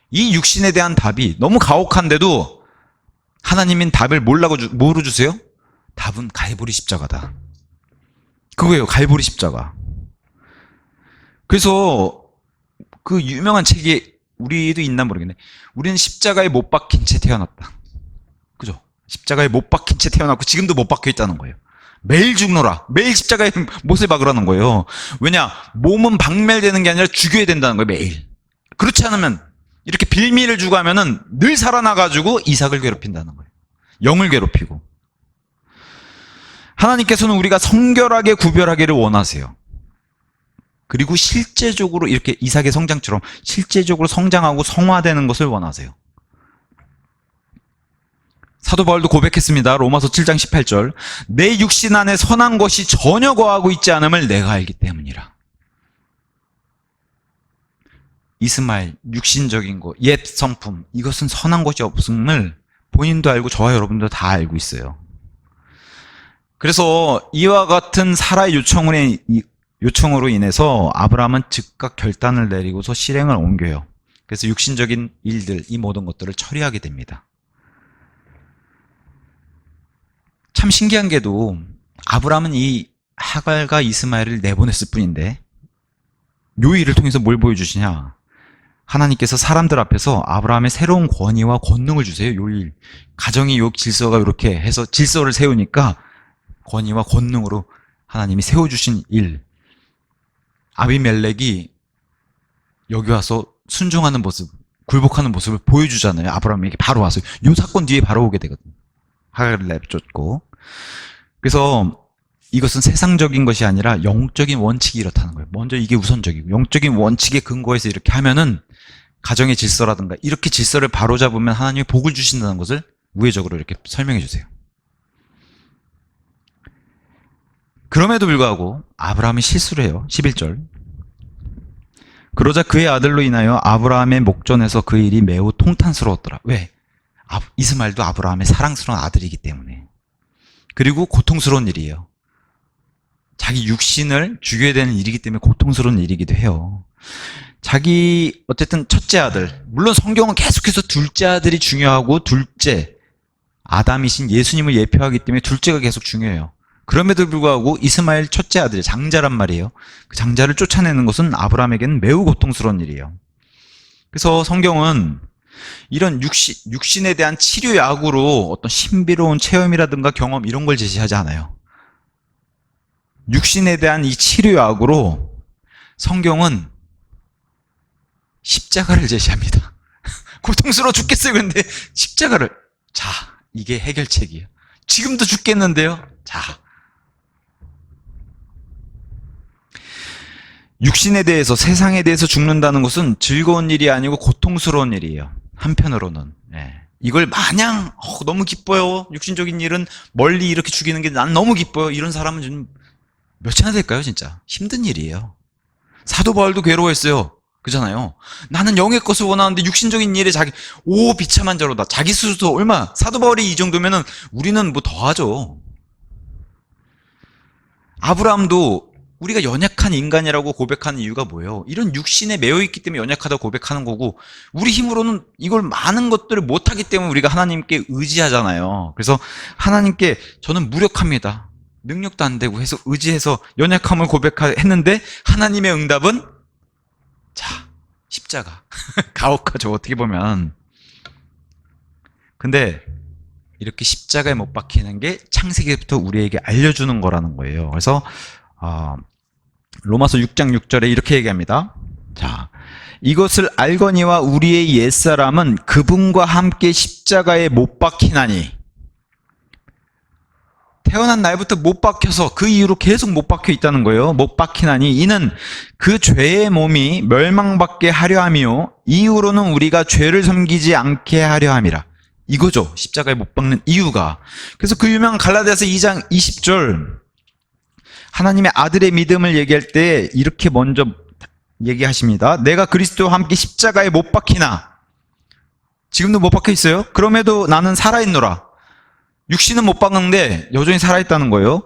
이 육신에 대한 답이 너무 가혹한데도 하나님은 답을 뭐로 주세요? 답은 갈보리 십자가다. 그거예요, 갈보리 십자가. 그래서 그 유명한 책이 우리도 있나 모르겠네. 우리는 십자가에 못 박힌 채 태어났다. 그죠? 십자가에 못 박힌 채 태어났고 지금도 못 박혀 있다는 거예요. 매일 죽노라. 매일 십자가에 못을 박으라는 거예요. 왜냐? 몸은 박멸되는 게 아니라 죽여야 된다는 거예요, 매일. 그렇지 않으면, 이렇게 빌미를 주고 하면은 늘 살아나가지고 이삭을 괴롭힌다는 거예요. 영을 괴롭히고. 하나님께서는 우리가 성결하게 구별하기를 원하세요. 그리고 실제적으로 이렇게 이삭의 성장처럼 실제적으로 성장하고 성화되는 것을 원하세요. 사도 바울도 고백했습니다. 로마서 7장 18절. 내 육신 안에 선한 것이 전혀 거하고 있지 않음을 내가 알기 때문이라. 이스마엘, 육신적인 것, 옛 성품, 이것은 선한 것이 없음을 본인도 알고 저와 여러분도 다 알고 있어요. 그래서 이와 같은 사라의 요청으로 인해서 아브라함은 즉각 결단을 내리고서 실행을 옮겨요. 그래서 육신적인 일들, 이 모든 것들을 처리하게 됩니다. 참 신기한 게도 아브라함은 이 하갈과 이스마엘을 내보냈을 뿐인데 요 일을 통해서 뭘 보여주시냐? 하나님께서 사람들 앞에서 아브라함의 새로운 권위와 권능을 주세요. 요 일. 가정의 요 질서가 이렇게 해서 질서를 세우니까 권위와 권능으로 하나님이 세워주신 일. 아비멜렉이 여기 와서 순종하는 모습, 굴복하는 모습을 보여주잖아요. 아브라함에게 바로 와서. 요 사건 뒤에 바로 오게 되거든요. 하갈을 내쫓고. 그래서 이것은 세상적인 것이 아니라 영적인 원칙이 이렇다는 거예요. 먼저 이게 우선적이고 영적인 원칙에 근거해서 이렇게 하면은 가정의 질서라든가 이렇게 질서를 바로잡으면 하나님이 복을 주신다는 것을 우회적으로 이렇게 설명해 주세요. 그럼에도 불구하고 아브라함이 실수를 해요. 11절. 그러자 그의 아들로 인하여 아브라함의 목전에서 그 일이 매우 통탄스러웠더라. 왜? 이스마엘도 아브라함의 사랑스러운 아들이기 때문에. 그리고 고통스러운 일이에요. 자기 육신을 죽여야 되는 일이기 때문에 고통스러운 일이기도 해요. 자기 어쨌든 첫째 아들, 물론 성경은 계속해서 둘째 아들이 중요하고 둘째, 아담이신 예수님을 예표하기 때문에 둘째가 계속 중요해요. 그럼에도 불구하고 이스마엘 첫째 아들이 장자란 말이에요. 그 장자를 쫓아내는 것은 아브라함에게는 매우 고통스러운 일이에요. 그래서 성경은 이런 육신에 대한 치료약으로 어떤 신비로운 체험이라든가 경험 이런 걸 제시하지 않아요. 육신에 대한 이 치료약으로 성경은 십자가를 제시합니다. 고통스러워 죽겠어요. 그런데 십자가를. 자, 이게 해결책이에요. 지금도 죽겠는데요. 자. 육신에 대해서, 세상에 대해서 죽는다는 것은 즐거운 일이 아니고 고통스러운 일이에요. 한편으로는. 이걸 마냥 너무 기뻐요. 육신적인 일은 멀리 이렇게 죽이는 게 난 너무 기뻐요. 이런 사람은 좀 몇이나 될까요? 진짜 힘든 일이에요. 사도 바울도 괴로워했어요. 그잖아요. 나는 영의 것을 원하는데 육신적인 일에 비참한 자로다. 자기 스스로 얼마. 사도 바울이 이 정도면은 우리는 뭐 더하죠. 아브라함도 우리가 연약한 인간이라고 고백하는 이유가 뭐예요? 이런 육신에 매여 있기 때문에 연약하다고 고백하는 거고, 우리 힘으로는 이걸 많은 것들을 못하기 때문에 우리가 하나님께 의지하잖아요. 그래서 하나님께 저는 무력합니다. 능력도 안 되고 해서 의지해서 연약함을 고백했는데 하나님의 응답은 자, 십자가. 가혹하죠, 어떻게 보면. 근데 이렇게 십자가에 못 박히는 게 창세기부터 우리에게 알려주는 거라는 거예요. 그래서 로마서 6장 6절에 이렇게 얘기합니다. 자, 이것을 알거니와 우리의 옛사람은 그분과 함께 십자가에 못 박히나니. 태어난 날부터 못 박혀서 그 이후로 계속 못 박혀 있다는 거예요. 못 박히나니 이는 그 죄의 몸이 멸망받게 하려 함이요 이후로는 우리가 죄를 섬기지 않게 하려 함이라. 이거죠. 십자가에 못 박는 이유가. 그래서 그 유명한 갈라디아서 2장 20절 하나님의 아들의 믿음을 얘기할 때 이렇게 먼저 얘기하십니다. 내가 그리스도와 함께 십자가에 못 박히나. 지금도 못 박혀 있어요. 그럼에도 나는 살아있노라. 육신은 못 박는데 여전히 살아있다는 거예요.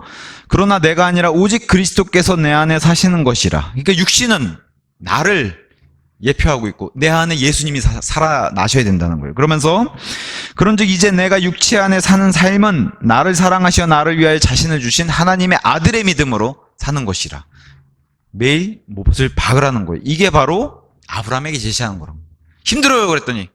그러나 내가 아니라 오직 그리스도께서 내 안에 사시는 것이라. 그러니까 육신은 나를 예표하고 있고 내 안에 예수님이 살아나셔야 된다는 거예요. 그러면서 그런즉 이제 내가 육체 안에 사는 삶은 나를 사랑하시어 나를 위하여 자신을 주신 하나님의 아들의 믿음으로 사는 것이라. 매일 못을 박으라는 거예요. 이게 바로 아브라함에게 제시하는 거라고. 힘들어요 그랬더니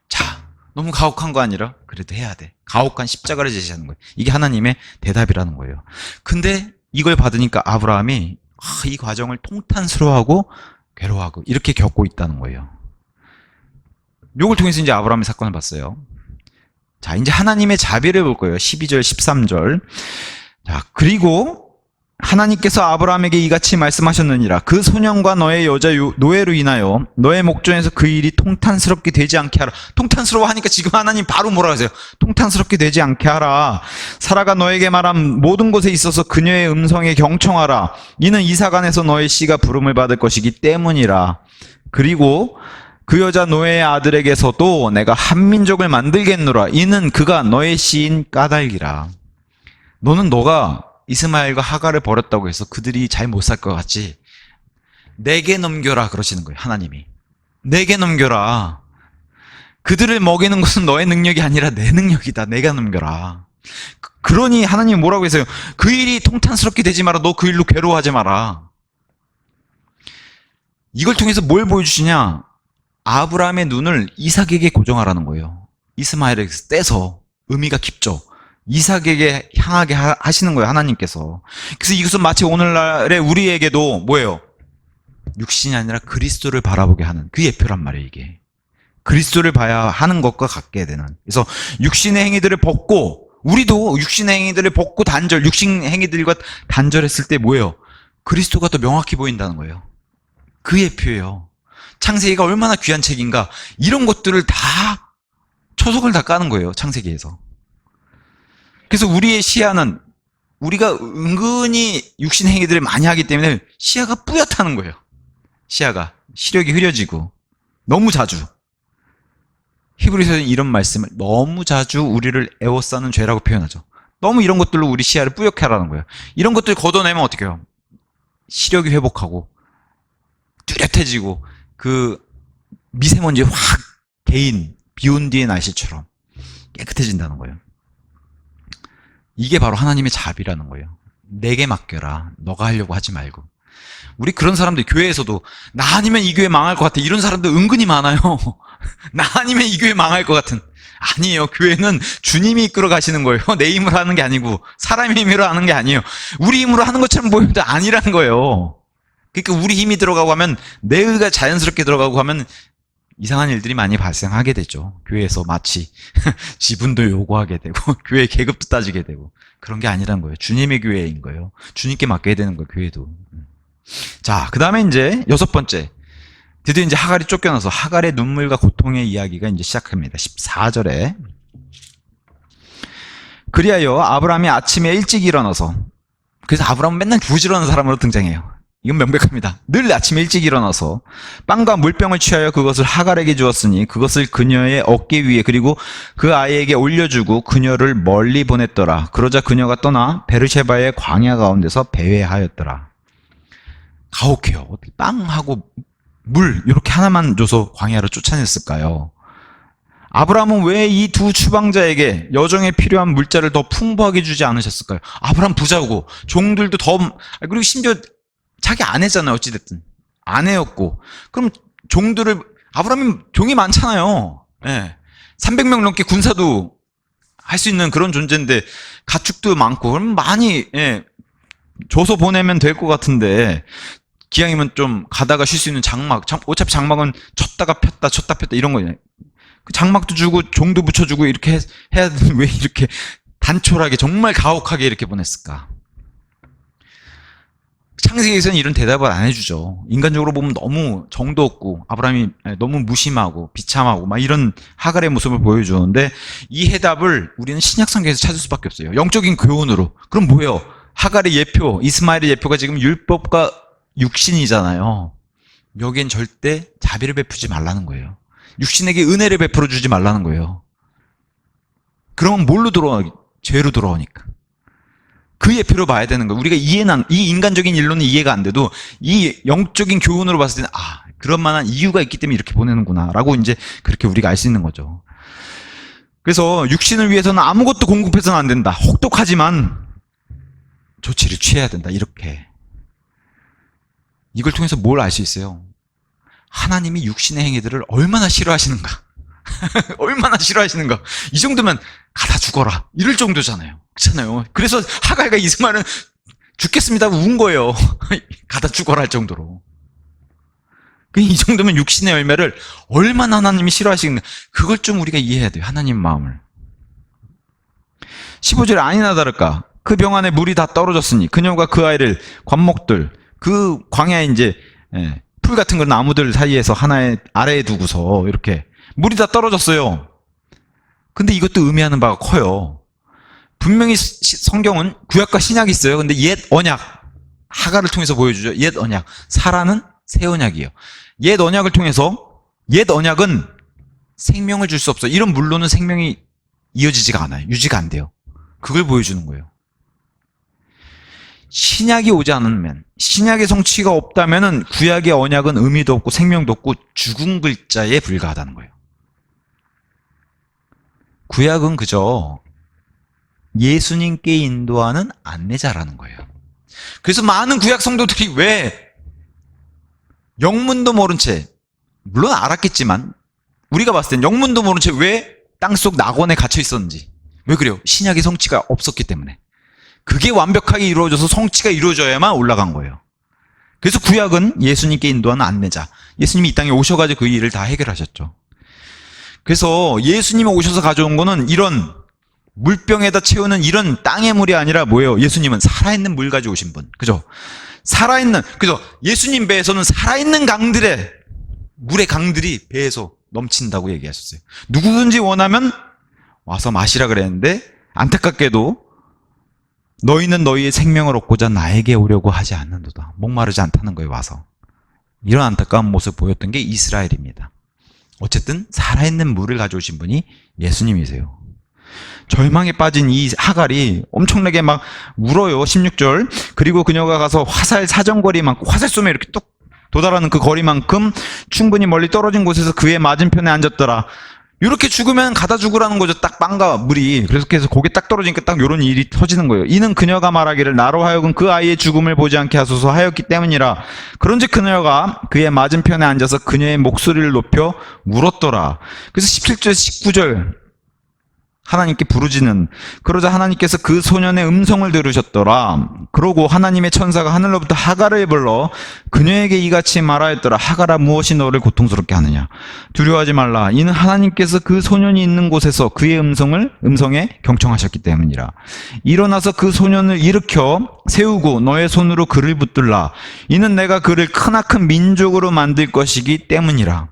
자, 너무 가혹한 거 아니라 그래도 해야 돼. 가혹한 십자가를 제시하는 거예요. 이게 하나님의 대답이라는 거예요. 근데 이걸 받으니까 아브라함이 이 과정을 통탄스러워하고 괴로워하고 이렇게 겪고 있다는 거예요. 요걸 통해서 이제 아브라함의 사건을 봤어요. 자, 이제 하나님의 자비를 볼 거예요. 12절, 13절. 자, 그리고 하나님께서 아브라함에게 이같이 말씀하셨느니라. 그 소년과 너의 여자 노예로 인하여 너의 목전에서 그 일이 통탄스럽게 되지 않게 하라. 통탄스러워 하니까 지금 하나님 바로 뭐라 하세요? 통탄스럽게 되지 않게 하라. 사라가 너에게 말한 모든 곳에 있어서 그녀의 음성에 경청하라. 이는 이삭안에서 너의 씨가 부름을 받을 것이기 때문이라. 그리고 그 여자 노예의 아들에게서도 내가 한 민족을 만들겠노라. 이는 그가 너의 씨인 까닭이라. 너가 이스마엘과 하갈을 버렸다고 해서 그들이 잘 못 살 것 같지? 내게 넘겨라 그러시는 거예요. 하나님이. 내게 넘겨라. 그들을 먹이는 것은 너의 능력이 아니라 내 능력이다. 내가 넘겨라. 그러니 하나님이 뭐라고 했어요? 그 일이 통탄스럽게 되지 마라. 너 그 일로 괴로워하지 마라. 이걸 통해서 뭘 보여주시냐? 아브라함의 눈을 이삭에게 고정하라는 거예요. 이스마엘에게서 떼서. 의미가 깊죠. 이삭에게 향하게 하시는 거예요. 하나님께서. 그래서 이것은 마치 오늘날의 우리에게도 뭐예요? 육신이 아니라 그리스도를 바라보게 하는 그 예표란 말이에요. 이게 그리스도를 봐야 하는 것과 같게 되는. 그래서 육신의 행위들을 벗고, 우리도 육신의 행위들을 벗고 육신 행위들과 단절했을 때 뭐예요? 그리스도가 더 명확히 보인다는 거예요. 그 예표예요. 창세기가 얼마나 귀한 책인가. 이런 것들을 다 초석을 다 까는 거예요. 창세기에서. 그래서 우리의 시야는, 우리가 은근히 육신 행위들을 많이 하기 때문에 시야가 뿌옇다는 거예요. 시력이 흐려지고 너무 자주. 히브리서는 이런 말씀을 너무 자주 우리를 애워싸는 죄라고 표현하죠. 너무 이런 것들로 우리 시야를 뿌옇게 하라는 거예요. 이런 것들 걷어내면 어떻게 해요? 시력이 회복하고 뚜렷해지고 그 미세먼지 확 개인 비 온 뒤의 날씨처럼 깨끗해진다는 거예요. 이게 바로 하나님의 자비라는 거예요. 내게 맡겨라. 너가 하려고 하지 말고. 우리 그런 사람들 교회에서도 나 아니면 이 교회 망할 것 같아. 이런 사람들 은근히 많아요. 나 아니면 이 교회 망할 것 같은. 아니에요. 교회는 주님이 이끌어 가시는 거예요. 내 힘으로 하는 게 아니고 사람의 힘으로 하는 게 아니에요. 우리 힘으로 하는 것처럼 보이는데 아니라는 거예요. 그러니까 우리 힘이 들어가고 하면 내 의가 자연스럽게 들어가고 하면 이상한 일들이 많이 발생하게 되죠. 교회에서 마치 지분도 요구하게 되고 교회 계급도 따지게 되고 그런 게 아니란 거예요. 주님의 교회인 거예요. 주님께 맡겨야 되는 거예요. 교회도. 자, 그 다음에 이제 6번째. 드디어 이제 하갈이 쫓겨나서 하갈의 눈물과 고통의 이야기가 이제 시작합니다. 14절에. 그리하여 아브라함이 아침에 일찍 일어나서, 그래서 아브라함은 맨날 부지런한 사람으로 등장해요. 이건 명백합니다. 늘 아침에 일찍 일어나서 빵과 물병을 취하여 그것을 하갈에게 주었으니 그것을 그녀의 어깨 위에 그리고 그 아이에게 올려주고 그녀를 멀리 보냈더라. 그러자 그녀가 떠나 베르셰바의 광야 가운데서 배회하였더라. 가혹해요. 어떻게 빵하고 물 이렇게 하나만 줘서 광야로 쫓아냈을까요? 아브라함은 왜 이 두 추방자에게 여정에 필요한 물자를 더 풍부하게 주지 않으셨을까요? 아브라함 부자고 종들도 더, 그리고 심지어 자기 아내잖아요. 어찌됐든 아내였고, 그럼 종들을, 아브라함이 종이 많잖아요. 예. 300명 넘게 군사도 할 수 있는 그런 존재인데 가축도 많고, 그럼 많이 줘서 보내면 될 것 같은데, 기왕이면 좀 가다가 쉴 수 있는 장막, 어차피 장막은 쳤다가 폈다 이런 거예요. 장막도 주고 종도 붙여주고 이렇게 해야 되는데 왜 이렇게 단촐하게 정말 가혹하게 이렇게 보냈을까? 창세기에서는 이런 대답을 안 해주죠. 인간적으로 보면 너무 정도 없고 아브라함이 너무 무심하고 비참하고 막 이런 하갈의 모습을 보여주는데, 이 해답을 우리는 신약성경에서 찾을 수밖에 없어요. 영적인 교훈으로. 그럼 뭐예요? 하갈의 예표, 이스마엘의 예표가 지금 율법과 육신이잖아요. 여기엔 절대 자비를 베푸지 말라는 거예요. 육신에게 은혜를 베풀어 주지 말라는 거예요. 그러면 뭘로 돌아오니? 죄로 돌아오니까. 그 예표로 봐야 되는 거예요. 우리가 이 인간적인 일로는 이해가 안 돼도 이 영적인 교훈으로 봤을 때는 그런 만한 이유가 있기 때문에 이렇게 보내는구나 라고 이제 그렇게 우리가 알 수 있는 거죠. 그래서 육신을 위해서는 아무것도 공급해서는 안 된다. 혹독하지만 조치를 취해야 된다. 이렇게. 이걸 통해서 뭘 알 수 있어요? 하나님이 육신의 행위들을 얼마나 싫어하시는가. 얼마나 싫어하시는가. 이 정도면 가다 죽어라. 이럴 정도잖아요. 그렇잖아요. 그래서 하갈과 이스마엘은 죽겠습니다 하고 운 거예요. 가다 죽어라 할 정도로. 이 정도면 육신의 열매를 얼마나 하나님이 싫어하시겠나. 그걸 좀 우리가 이해해야 돼요. 하나님 마음을. 15절에 아니나 다를까 그 병 안에 물이 다 떨어졌으니 그녀가 그 아이를 관목들 그 광야에 이제 풀 같은 그 나무들 사이에서 하나의 아래에 두고서 이렇게 물이 다 떨어졌어요. 근데 이것도 의미하는 바가 커요. 분명히 성경은 구약과 신약이 있어요. 근데 옛 언약 하갈을 통해서 보여주죠. 옛 언약 사라는 새 언약이에요. 옛 언약을 통해서 옛 언약은 생명을 줄 수 없어요. 이런 물로는 생명이 이어지지가 않아요. 유지가 안 돼요. 그걸 보여주는 거예요. 신약이 오지 않으면, 신약의 성취가 없다면은 구약의 언약은 의미도 없고 생명도 없고 죽은 글자에 불과하다는 거예요. 구약은 그저 예수님께 인도하는 안내자라는 거예요. 그래서 많은 구약 성도들이 왜 영문도 모른 채, 물론 알았겠지만 우리가 봤을 땐 영문도 모른 채 왜 땅속 낙원에 갇혀 있었는지. 왜 그래요? 신약의 성취가 없었기 때문에. 그게 완벽하게 이루어져서 성취가 이루어져야만 올라간 거예요. 그래서 구약은 예수님께 인도하는 안내자. 예수님이 이 땅에 오셔가지고 그 일을 다 해결하셨죠. 그래서 예수님이 오셔서 가져온 거는 이런 물병에다 채우는 이런 땅의 물이 아니라 뭐예요? 예수님은 살아있는 물 가지고 오신 분. 그죠? 살아있는, 그죠? 예수님 배에서는 살아있는 강들의, 물의 강들이 배에서 넘친다고 얘기하셨어요. 누구든지 원하면 와서 마시라 그랬는데, 안타깝게도 너희는 너희의 생명을 얻고자 나에게 오려고 하지 않는도다. 목마르지 않다는 거예요, 와서. 이런 안타까운 모습을 보였던 게 이스라엘입니다. 어쨌든 살아있는 물을 가져오신 분이 예수님이세요. 절망에 빠진 이 하갈이 엄청나게 막 울어요. 16절. 그리고 그녀가 가서 화살 사정거리만큼, 화살 쏘면 이렇게 뚝 도달하는 그 거리만큼 충분히 멀리 떨어진 곳에서 그의 맞은편에 앉았더라. 이렇게 죽으면 가다 죽으라는 거죠. 딱 빵과 물이. 그래서 거기에 딱 떨어지니까 딱 이런 일이 터지는 거예요. 이는 그녀가 말하기를 나로 하여금 그 아이의 죽음을 보지 않게 하소서 하였기 때문이라. 그런즉 그녀가 그의 맞은편에 앉아서 그녀의 목소리를 높여 울었더라. 그래서 17절 19절 하나님께 부르짖는. 그러자 하나님께서 그 소년의 음성을 들으셨더라. 그러고 하나님의 천사가 하늘로부터 하갈을 불러 그녀에게 이같이 말하였더라. 하갈아, 무엇이 너를 고통스럽게 하느냐? 두려워하지 말라. 이는 하나님께서 그 소년이 있는 곳에서 그의 음성에 경청하셨기 때문이라. 일어나서 그 소년을 일으켜 세우고 너의 손으로 그를 붙들라. 이는 내가 그를 크나큰 민족으로 만들 것이기 때문이라.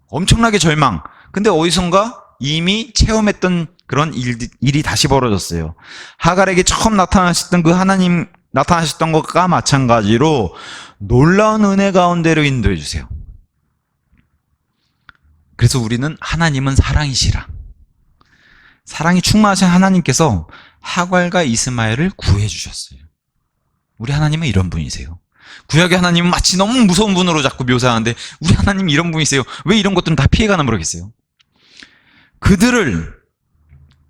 엄청나게 절망. 근데 어디선가 이미 체험했던 그런 일이 다시 벌어졌어요. 하갈에게 처음 나타나셨던 그 하나님 나타나셨던 것과 마찬가지로 놀라운 은혜 가운데로 인도해 주세요. 그래서 우리는 하나님은 사랑이시라. 사랑이 충만하신 하나님께서 하갈과 이스마엘을 구해 주셨어요. 우리 하나님은 이런 분이세요. 구약의 하나님은 마치 너무 무서운 분으로 자꾸 묘사하는데 우리 하나님은 이런 분이세요. 왜 이런 것들은 다 피해가나 모르겠어요.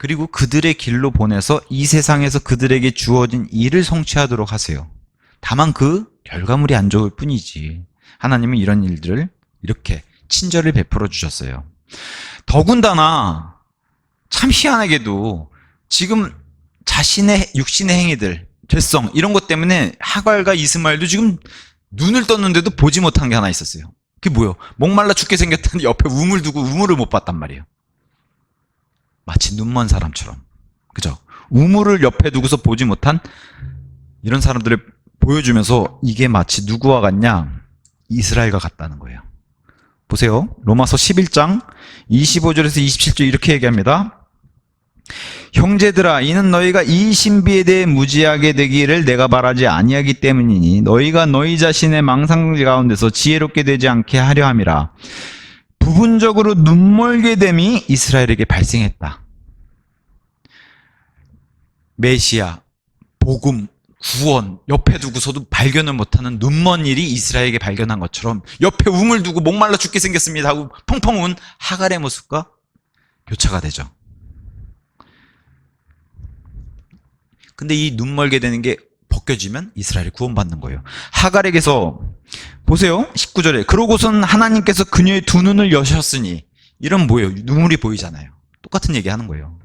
그리고 그들의 길로 보내서 이 세상에서 그들에게 주어진 일을 성취하도록 하세요. 다만 그 결과물이 안 좋을 뿐이지. 하나님은 이런 일들을 이렇게 친절을 베풀어 주셨어요. 더군다나 참 희한하게도 지금 자신의 육신의 행위들, 죄성 이런 것 때문에 하갈과 이스마엘도 지금 눈을 떴는데도 보지 못한 게 하나 있었어요. 그게 뭐예요? 목말라 죽게 생겼다는데 옆에 우물 두고 우물을 못 봤단 말이에요. 마치 눈먼 사람처럼. 그죠? 우물을 옆에 두고서 보지 못한 이런 사람들을 보여주면서 이게 마치 누구와 같냐? 이스라엘과 같다는 거예요. 보세요. 로마서 11장 25절에서 27절 이렇게 얘기합니다. 형제들아, 이는 너희가 이 신비에 대해 무지하게 되기를 내가 바라지 아니하기 때문이니 너희가 너희 자신의 망상 가운데서 지혜롭게 되지 않게 하려 함이라. 부분적으로 눈멀게 됨이 이스라엘에게 발생했다. 메시아, 복음, 구원 옆에 두고서도 발견을 못하는 눈먼 일이 이스라엘에게 발견한 것처럼 옆에 우물 두고 목말라 죽게 생겼습니다 하고 펑펑 운 하갈의 모습과 교차가 되죠. 근데 이 눈멀게 되는 게 벗겨지면 이스라엘이 구원받는 거예요. 하갈에게서 보세요. 19절에 그러고선 하나님께서 그녀의 두 눈을 여셨으니 이런 뭐예요? 눈물이 보이잖아요. 똑같은 얘기 하는 거예요.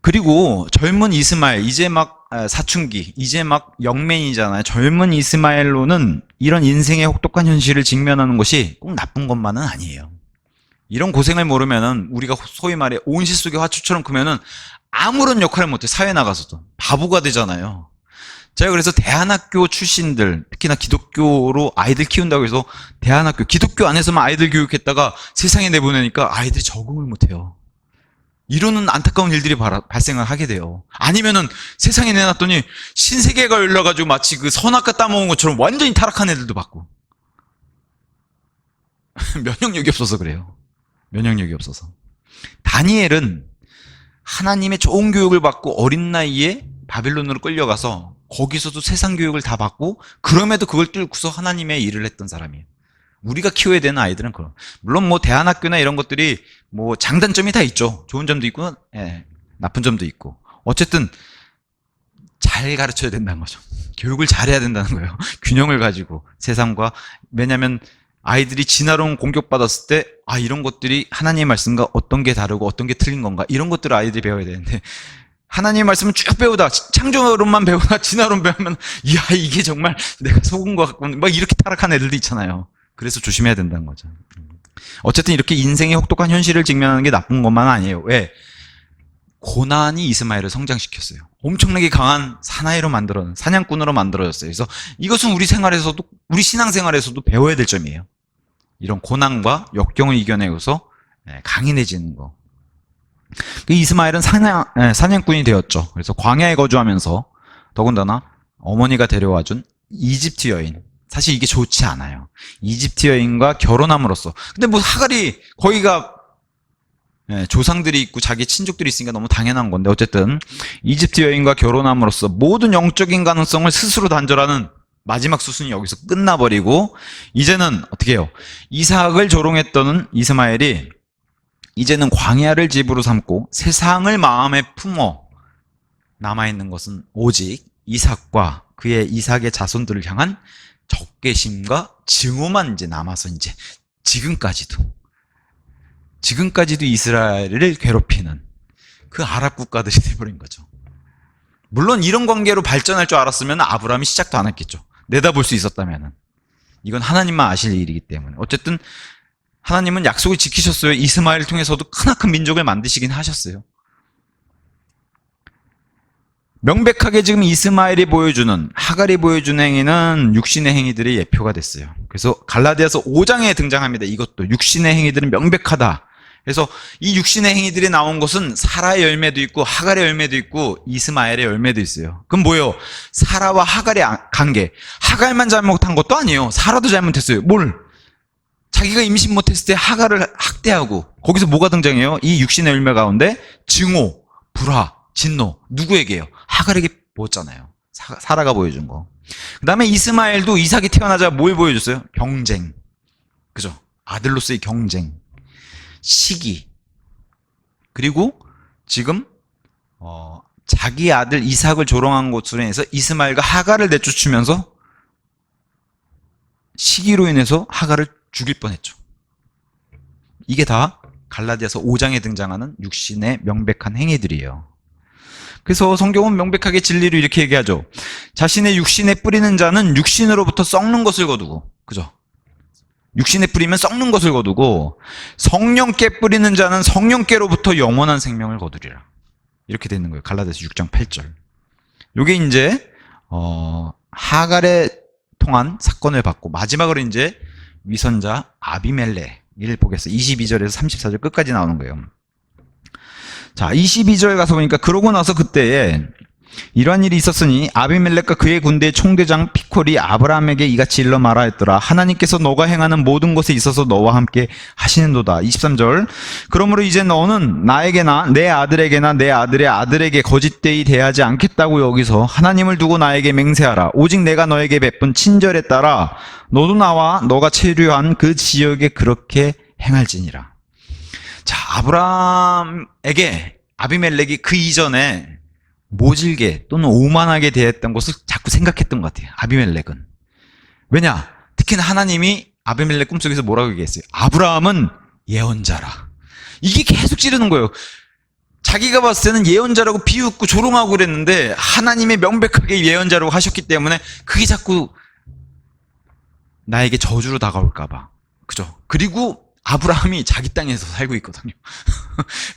그리고 젊은 이스마엘, 이제 막 사춘기, 이제 막 영맨이잖아요. 젊은 이스마엘로는 이런 인생의 혹독한 현실을 직면하는 것이 꼭 나쁜 것만은 아니에요. 이런 고생을 모르면은 우리가 소위 말해 온실 속의 화초처럼 크면은 아무런 역할을 못해. 사회 나가서도 바보가 되잖아요. 제가 그래서 대안학교 출신들, 특히나 기독교로 아이들 키운다고 해서 대안학교, 기독교 안에서만 아이들 교육했다가 세상에 내보내니까 아이들이 적응을 못해요. 이러는 안타까운 일들이 발생을 하게 돼요. 아니면은 세상에 내놨더니 신세계가 열려가지고 마치 그 선악과 따먹은 것처럼 완전히 타락한 애들도 봤고. 면역력이 없어서 그래요. 면역력이 없어서. 다니엘은 하나님의 좋은 교육을 받고 어린 나이에 바빌론으로 끌려가서 거기서도 세상 교육을 다 받고 그럼에도 그걸 뚫고서 하나님의 일을 했던 사람이에요. 우리가 키워야 되는 아이들은 그런. 물론 뭐 대안학교나 이런 것들이 뭐 장단점이 다 있죠. 좋은 점도 있고, 예, 나쁜 점도 있고. 어쨌든 잘 가르쳐야 된다는 거죠. 교육을 잘해야 된다는 거예요. 균형을 가지고 세상과. 왜냐하면 아이들이 진화론 공격받았을 때 이런 것들이 하나님의 말씀과 어떤 게 다르고 어떤 게 틀린 건가 이런 것들을 아이들이 배워야 되는데 하나님의 말씀은 쭉 배우다 창조론만 배우다 진화론 배우면 이야 이게 정말 내가 속은 것 같고 막 이렇게 타락한 애들도 있잖아요. 그래서 조심해야 된다는 거죠. 어쨌든 이렇게 인생의 혹독한 현실을 직면하는 게 나쁜 것만 아니에요. 왜? 고난이 이스마엘을 성장시켰어요. 엄청나게 강한 사나이로 사냥꾼으로 만들어졌어요. 그래서 이것은 우리 생활에서도, 우리 신앙생활에서도 배워야 될 점이에요. 이런 고난과 역경을 이겨내고서 강인해지는 거. 이스마엘은 사냥꾼이 되었죠. 그래서 광야에 거주하면서 더군다나 어머니가 데려와준 이집트 여인, 사실 이게 좋지 않아요. 이집트 여인과 결혼함으로써. 근데 뭐 하갈이 거기가 조상들이 있고 자기 친족들이 있으니까 너무 당연한 건데 어쨌든 이집트 여인과 결혼함으로써 모든 영적인 가능성을 스스로 단절하는 마지막 수순이 여기서 끝나버리고 이제는 어떻게 해요? 이삭을 조롱했던 이스마엘이 이제는 광야를 집으로 삼고 세상을 마음에 품어 남아있는 것은 오직 이삭과 그의 이삭의 자손들을 향한 적개심과 증오만 이제 남아서 이제 지금까지도 이스라엘을 괴롭히는 그 아랍 국가들이 돼버린 거죠. 물론 이런 관계로 발전할 줄 알았으면 아브라함이 시작도 안 했겠죠. 내다볼 수 있었다면. 이건 하나님만 아실 일이기 때문에. 어쨌든 하나님은 약속을 지키셨어요. 이스마엘을 통해서도 크나큰 민족을 만드시긴 하셨어요. 명백하게 지금 이스마엘이 보여주는, 하갈이 보여주는 행위는 육신의 행위들의 예표가 됐어요. 그래서 갈라디아서 5장에 등장합니다. 이것도 육신의 행위들은 명백하다. 그래서 이 육신의 행위들이 나온 것은 사라의 열매도 있고 하갈의 열매도 있고 이스마엘의 열매도 있어요. 그럼 뭐예요? 사라와 하갈의 관계. 하갈만 잘못한 것도 아니에요. 사라도 잘못했어요. 뭘? 자기가 임신 못했을 때 하갈을 학대하고 거기서 뭐가 등장해요? 이 육신의 열매 가운데 증오, 불화, 진노. 누구에게요? 하갈에게 보였잖아요. 사라가 보여준 거. 그 다음에 이스마엘도 이삭이 태어나자 뭘 보여줬어요? 경쟁. 그죠? 아들로서의 경쟁. 시기. 그리고 지금 자기 아들 이삭을 조롱한 것으로 인해서 이스마엘과 하갈을 내쫓으면서 시기로 인해서 하갈을 죽일 뻔했죠. 이게 다 갈라디아서 5장에 등장하는 육신의 명백한 행위들이에요. 그래서 성경은 명백하게 진리를 이렇게 얘기하죠. 자신의 육신에 뿌리는 자는 육신으로부터 썩는 것을 거두고, 그죠? 육신에 뿌리면 썩는 것을 거두고 성령께 뿌리는 자는 성령께로부터 영원한 생명을 거두리라. 이렇게 되는 거예요. 갈라디아서 6장 8절. 요게 이제 하갈에 통한 사건을 받고 마지막으로 이제 위선자 아비멜렉을 보겠어요. 22절에서 34절 끝까지 나오는 거예요. 자, 22절 가서 보니까 그러고 나서 그때에 이러한 일이 있었으니 아비멜렉과 그의 군대의 총대장 피콜이 아브라함에게 이같이 일러 말하였더라. 하나님께서 너가 행하는 모든 것에 있어서 너와 함께 하시는도다. 23절. 그러므로 이제 너는 나에게나 내 아들에게나 내 아들의 아들에게 거짓되이 대하지 않겠다고 여기서 하나님을 두고 나에게 맹세하라. 오직 내가 너에게 베푼 친절에 따라 너도 나와 너가 체류한 그 지역에 그렇게 행할지니라. 자, 아브라함에게 아비멜렉이 그 이전에 모질게 또는 오만하게 대했던 것을 자꾸 생각했던 것 같아요. 아비멜렉은. 왜냐? 특히나 하나님이 아비멜렉 꿈속에서 뭐라고 얘기했어요? 아브라함은 예언자라. 이게 계속 찌르는 거예요. 자기가 봤을 때는 예언자라고 비웃고 조롱하고 그랬는데 하나님의 명백하게 예언자라고 하셨기 때문에 그게 자꾸 나에게 저주로 다가올까봐. 그죠? 그리고 아브라함이 자기 땅에서 살고 있거든요.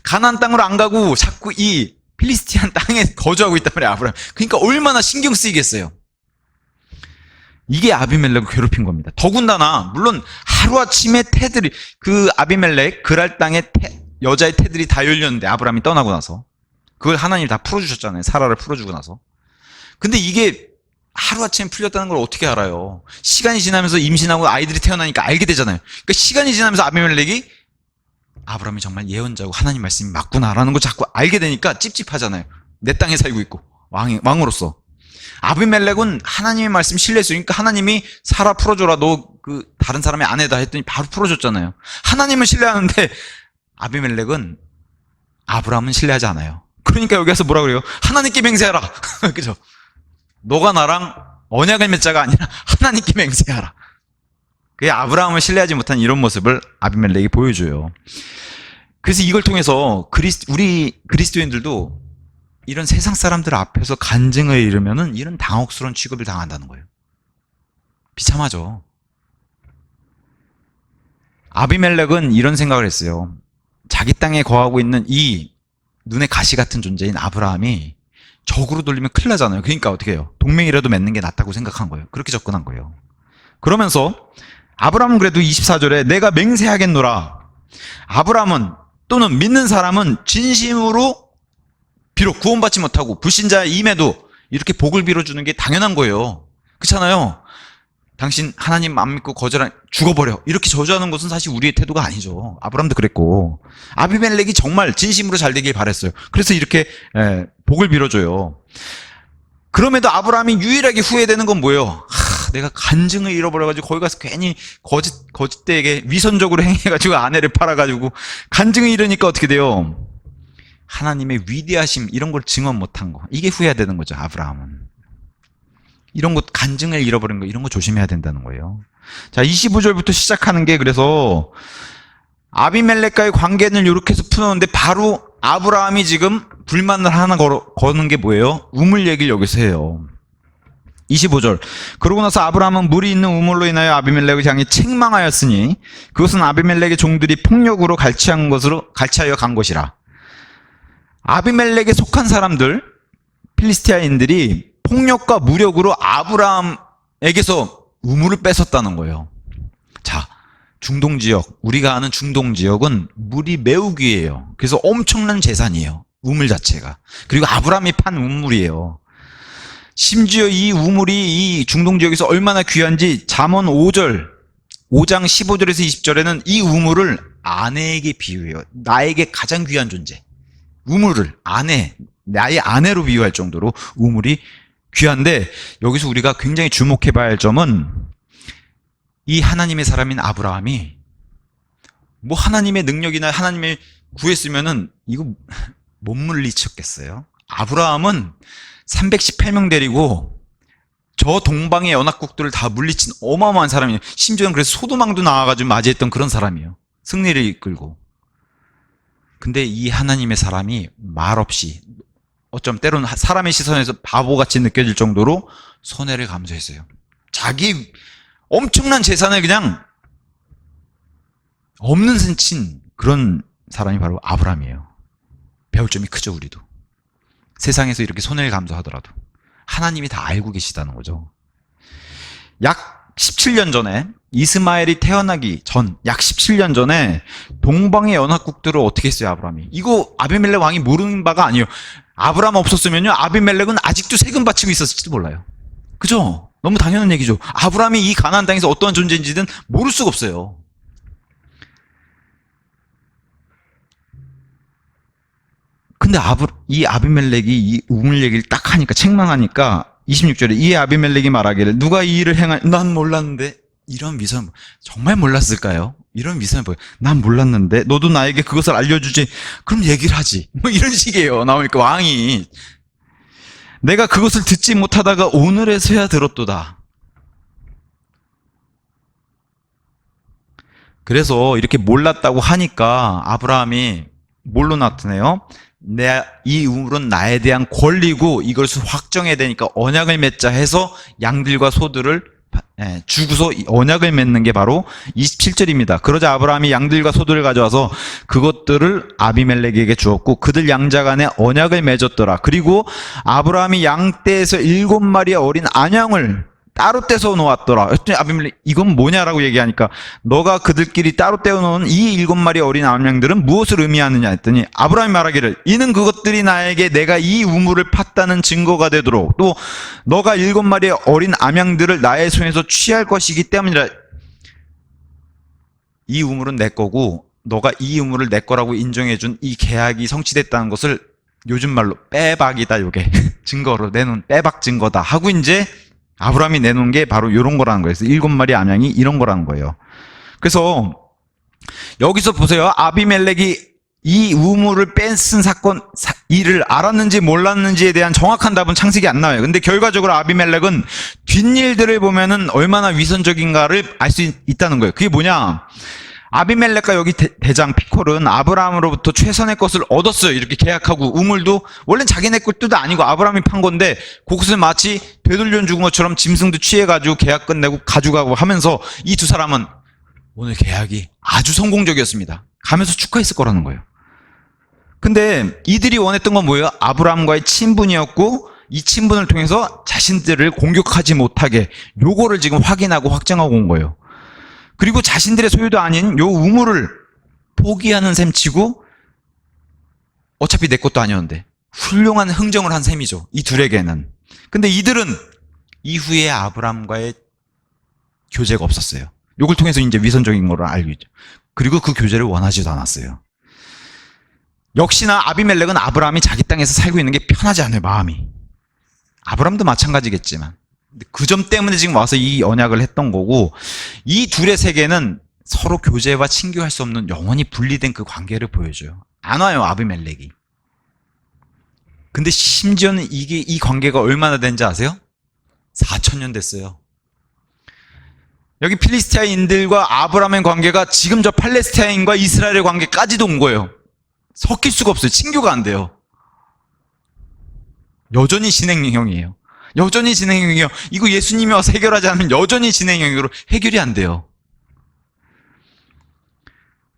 가나안 땅으로 안 가고 자꾸 이 필리스티안 땅에 거주하고 있단 말이에요, 아브라함. 그러니까 얼마나 신경 쓰이겠어요. 이게 아비멜렉을 괴롭힌 겁니다. 더군다나 물론 하루아침에 태들이 그 아비멜렉 그랄 땅에 여자의 태들이 다 열렸는데 아브라함이 떠나고 나서 그걸 하나님이 다 풀어주셨잖아요. 사라를 풀어주고 나서. 근데 이게 하루아침에 풀렸다는 걸 어떻게 알아요? 시간이 지나면서 임신하고 아이들이 태어나니까 알게 되잖아요. 그러니까 시간이 지나면서 아비멜렉이 아브라함이 정말 예언자고 하나님 말씀이 맞구나라는 걸 자꾸 알게 되니까 찝찝하잖아요. 내 땅에 살고 있고 왕으로서. 아비멜렉은 하나님의 말씀 신뢰했어요. 그러니까 하나님이 사라 풀어줘라. 너 그 다른 사람의 아내다 했더니 바로 풀어줬잖아요. 하나님은 신뢰하는데 아비멜렉은 아브라함은 신뢰하지 않아요. 그러니까 여기 와서 뭐라 그래요? 하나님께 맹세하라. 그죠? 너가 나랑 언약을 맺자가 아니라 하나님께 맹세하라. 그게 아브라함을 신뢰하지 못한 이런 모습을 아비멜렉이 보여줘요. 그래서 이걸 통해서 우리 그리스도인들도 이런 세상 사람들 앞에서 간증을 이루면은 이런 당혹스러운 취급을 당한다는 거예요. 비참하죠. 아비멜렉은 이런 생각을 했어요. 자기 땅에 거하고 있는 이 눈에 가시 같은 존재인 아브라함이 적으로 돌리면 큰일 나잖아요. 그러니까 어떻게 해요? 동맹이라도 맺는 게 낫다고 생각한 거예요. 그렇게 접근한 거예요. 그러면서 아브라함은 그래도 24절에 내가 맹세하겠노라. 아브라함은 또는 믿는 사람은 진심으로 비록 구원받지 못하고 불신자임에도 이렇게 복을 빌어주는 게 당연한 거예요. 그렇잖아요. 당신 하나님 안 믿고 거절한 죽어버려 이렇게 저주하는 것은 사실 우리의 태도가 아니죠. 아브라함도 그랬고 아비멜렉이 정말 진심으로 잘 되길 바랬어요. 그래서 이렇게 복을 빌어줘요. 그럼에도 아브라함이 유일하게 후회되는 건 뭐예요? 내가 간증을 잃어버려가지고 거기 가서 괜히 거짓되게 위선적으로 행해가지고 아내를 팔아가지고 간증을 잃으니까 어떻게 돼요? 하나님의 위대하심 이런 걸 증언 못한 거, 이게 후회되는 거죠. 아브라함은 이런 것, 간증을 잃어버린 거, 이런 거 조심해야 된다는 거예요. 자, 25절부터 시작하는 게, 그래서 아비멜렉과의 관계는 이렇게 해서 푸는데 바로 아브라함이 지금 불만을 하나 거는 게 뭐예요? 우물 얘기를 여기서 해요. 25절. 그러고 나서 아브라함은 물이 있는 우물로 인하여 아비멜렉을 향해 책망하였으니 그것은 아비멜렉의 종들이 폭력으로 갈취하여 간 것이라. 아비멜렉에 속한 사람들, 필리스티아인들이 폭력과 무력으로 아브라함에게서 우물을 뺏었다는 거예요. 자, 중동 지역, 우리가 아는 중동 지역은 물이 매우 귀해요. 그래서 엄청난 재산이에요. 우물 자체가. 그리고 아브라함이 판 우물이에요. 심지어 이 우물이 이 중동 지역에서 얼마나 귀한지 잠언 5장 15절에서 20절에는 이 우물을 아내에게 비유해요. 나에게 가장 귀한 존재. 우물을 나의 아내로 비유할 정도로 우물이 귀한데, 여기서 우리가 굉장히 주목해 봐야 할 점은 이 하나님의 사람인 아브라함이 뭐 하나님의 능력이나 하나님의 구했으면은 이거 못 물리쳤겠어요? 아브라함은 318명 데리고 저 동방의 연합국들을 다 물리친 어마어마한 사람이에요. 심지어는 그래서 소도망도 나와가지고 맞이했던 그런 사람이에요. 승리를 이끌고. 근데 이 하나님의 사람이 말없이, 어쩜 때로는 사람의 시선에서 바보같이 느껴질 정도로 손해를 감수했어요. 자기 엄청난 재산을 그냥 없는 셈 친 그런 사람이 바로 아브라함이에요. 배울 점이 크죠, 우리도. 세상에서 이렇게 손해를 감수하더라도 하나님이 다 알고 계시다는 거죠. 약 17년 전에, 이스마엘이 태어나기 전 약 17년 전에 동방의 연합국들을 어떻게 했어요, 아브라함이? 이거 아비멜렉 왕이 모르는 바가 아니에요. 아브라함 없었으면요, 아비멜렉은 아직도 세금 바치고 있었을지도 몰라요. 그죠? 너무 당연한 얘기죠. 아브라함이 이 가나안 땅에서 어떠한 존재인지는 모를 수가 없어요. 근데 이 아비멜렉이 이 우물 얘기를 딱 하니까, 책망하니까 26절에 이 아비멜렉이 말하기를 누가 이 일을 난 몰랐는데, 이런 미선, 정말 몰랐을까요? 이런 미선 뭐예요? 난 몰랐는데 너도 나에게 그것을 알려주지. 그럼 얘기를 하지. 뭐 이런 식이에요. 나오니까 왕이, 내가 그것을 듣지 못하다가 오늘에서야 들었도다. 그래서 이렇게 몰랐다고 하니까 아브라함이 뭘로 나타내요? 이 우물은 나에 대한 권리고 이것을 확정해야 되니까 언약을 맺자 해서 양들과 소들을 주고서 언약을 맺는 게 바로 27절입니다. 그러자 아브라함이 양들과 소들을 가져와서 그것들을 아비멜렉에게 주었고 그들 양자 간에 언약을 맺었더라. 그리고 아브라함이 양떼에서 7마리의 어린 안양을 따로 떼서 놓았더라. 아비멜렉 이건 뭐냐라고 얘기하니까 너가 그들끼리 따로 떼어놓은 이 7마리 어린 암양들은 무엇을 의미하느냐 했더니 아브라함이 말하기를 이는 그것들이 나에게 내가 이 우물을 팠다는 증거가 되도록 또 너가 7마리의 어린 암양들을 나의 손에서 취할 것이기 때문이라. 이 우물은 내 거고 너가 이 우물을 내 거라고 인정해준 이 계약이 성취됐다는 것을 요즘 말로 빼박이다. 요게 증거로 내놓은 빼박 증거다 하고 이제 아브라함이 내놓은 게 바로 이런 거라는 거예요. 그래서 7마리 암양이 이런 거라는 거예요. 그래서 여기서 보세요. 아비멜렉이 이 우물을 뺀쓴 사건 일을 알았는지 몰랐는지에 대한 정확한 답은 창세기 안 나와요. 근데 결과적으로 아비멜렉은 뒷일들을 보면은 얼마나 위선적인가를 알 수 있다는 거예요. 그게 뭐냐? 아비멜렉과 여기 대장 피콜은 아브라함으로부터 최선의 것을 얻었어요. 이렇게 계약하고 우물도 원래는 자기네 것도 아니고 아브라함이 판 건데 그것을 마치 되돌려 준 것처럼 짐승도 취해가지고 계약 끝내고 가져가고 하면서 이 두 사람은 오늘 계약이 아주 성공적이었습니다. 가면서 축하했을 거라는 거예요. 근데 이들이 원했던 건 뭐예요? 아브라함과의 친분이었고 이 친분을 통해서 자신들을 공격하지 못하게 요거를 지금 확인하고 확정하고 온 거예요. 그리고 자신들의 소유도 아닌 요 우물을 포기하는 셈 치고 어차피 내 것도 아니었는데 훌륭한 흥정을 한 셈이죠. 이 둘에게는. 근데 이들은 이후에 아브라함과의 교제가 없었어요. 요걸 통해서 이제 위선적인 걸 알고 있죠. 그리고 그 교제를 원하지도 않았어요. 역시나 아비멜렉은 아브라함이 자기 땅에서 살고 있는 게 편하지 않아요. 마음이. 아브라함도 마찬가지겠지만 그 점 때문에 지금 와서 이 언약을 했던 거고 이 둘의 세계는 서로 교제와 친교할 수 없는 영원히 분리된 그 관계를 보여줘요. 안 와요. 아비멜렉이. 근데 심지어는 이 관계가 얼마나 된지 아세요? 4,000년 됐어요. 여기 필리스티아인들과 아브라함의 관계가 지금 저 팔레스타인과 이스라엘의 관계까지도 온 거예요. 섞일 수가 없어요. 친교가 안 돼요. 여전히 진행형이에요. 여전히 진행형이에요. 이거 예수님이 와서 해결하지 않으면 여전히 진행형으로 해결이 안 돼요.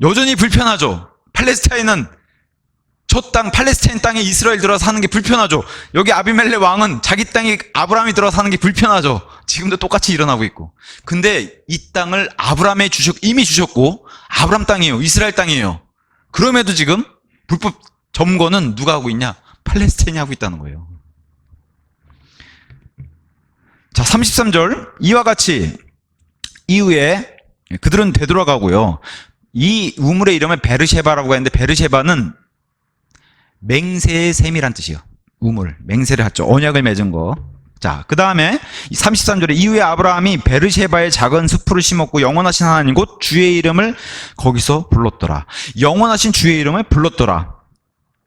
여전히 불편하죠. 팔레스타인은 저 땅, 팔레스타인 땅에 이스라엘 들어서 사는 게 불편하죠. 여기 아비멜렉 왕은 자기 땅에 아브라함이 들어서 사는 게 불편하죠. 지금도 똑같이 일어나고 있고. 근데 이 땅을 아브라함에 이미 주셨고 아브라함 땅이에요. 이스라엘 땅이에요. 그럼에도 지금 불법 점거는 누가 하고 있냐? 팔레스타인이 하고 있다는 거예요. 자, 33절 이와 같이 이후에 그들은 되돌아가고요. 이 우물의 이름을 베르셰바라고 했는데 베르셰바는 맹세의 셈이란 뜻이에요. 우물, 맹세를 하죠. 언약을 맺은 거. 자, 그 다음에 33절에 이후에 아브라함이 베르셰바의 작은 숲을 심었고 영원하신 하나님 곧 주의 이름을 거기서 불렀더라. 영원하신 주의 이름을 불렀더라.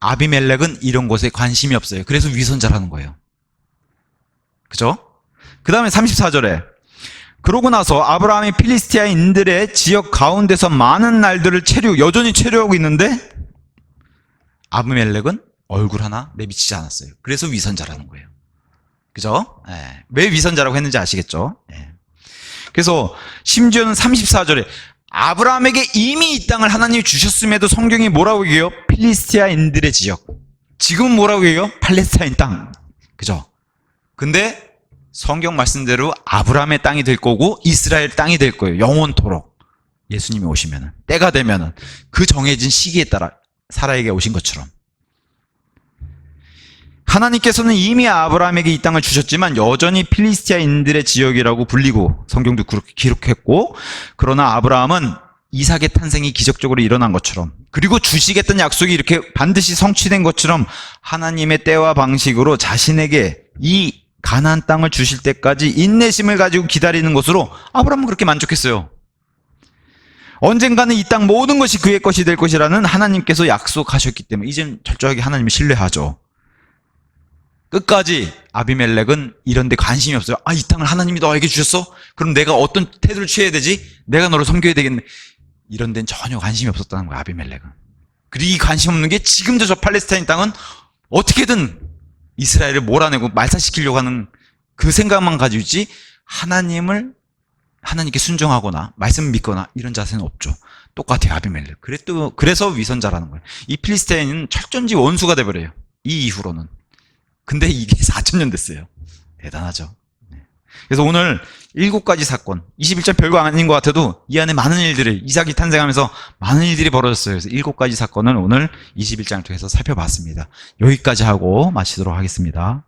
아비멜렉은 이런 곳에 관심이 없어요. 그래서 위선자라는 거예요. 그죠? 그 다음에 34절에 그러고 나서 아브라함이 필리스티아인들의 지역 가운데서 많은 날들을 여전히 체류하고 있는데 아비멜렉은 얼굴 하나 내비치지 않았어요. 그래서 위선자라는 거예요. 그죠? 네. 왜 위선자라고 했는지 아시겠죠? 네. 그래서 심지어는 34절에 아브라함에게 이미 이 땅을 하나님이 주셨음에도 성경이 뭐라고 얘기해요? 필리스티아인들의 지역. 지금 뭐라고 얘기해요? 팔레스타인 땅. 그죠? 근데 성경 말씀대로 아브라함의 땅이 될 거고 이스라엘 땅이 될 거예요. 영원토록. 예수님이 오시면은 때가 되면은 그 정해진 시기에 따라 사라에게 오신 것처럼. 하나님께서는 이미 아브라함에게 이 땅을 주셨지만 여전히 필리스티아인들의 지역이라고 불리고 성경도 그렇게 기록했고 그러나 아브라함은 이삭의 탄생이 기적적으로 일어난 것처럼 그리고 주시겠다는 약속이 이렇게 반드시 성취된 것처럼 하나님의 때와 방식으로 자신에게 이 가나안 땅을 주실 때까지 인내심을 가지고 기다리는 것으로 아브라함은 그렇게 만족했어요. 언젠가는 이 땅 모든 것이 그의 것이 될 것이라는 하나님께서 약속하셨기 때문에 이젠 철저하게 하나님을 신뢰하죠. 끝까지 아비멜렉은 이런 데 관심이 없어요. 이 땅을 하나님이 너에게 주셨어? 그럼 내가 어떤 태도를 취해야 되지? 내가 너를 섬겨야 되겠네. 이런 데는 전혀 관심이 없었다는 거야, 아비멜렉은. 그리고 이 관심 없는 게 지금도 저 팔레스타인 땅은 어떻게든 이스라엘을 몰아내고 말살시키려고 하는 그 생각만 가지고 있지, 하나님께 순종하거나 말씀 믿거나 이런 자세는 없죠. 똑같아요, 아비멜렉. 그래서 위선자라는 거예요. 이 필리스타인은 철전지 원수가 돼버려요, 이 이후로는. 근데 이게 4,000년 됐어요. 대단하죠. 그래서 오늘 7가지 사건, 21장 별거 아닌 것 같아도 이 안에 많은 일들이, 이삭이 탄생하면서 많은 일들이 벌어졌어요. 그래서 7가지 사건을 오늘 21장을 통해서 살펴봤습니다. 여기까지 하고 마치도록 하겠습니다.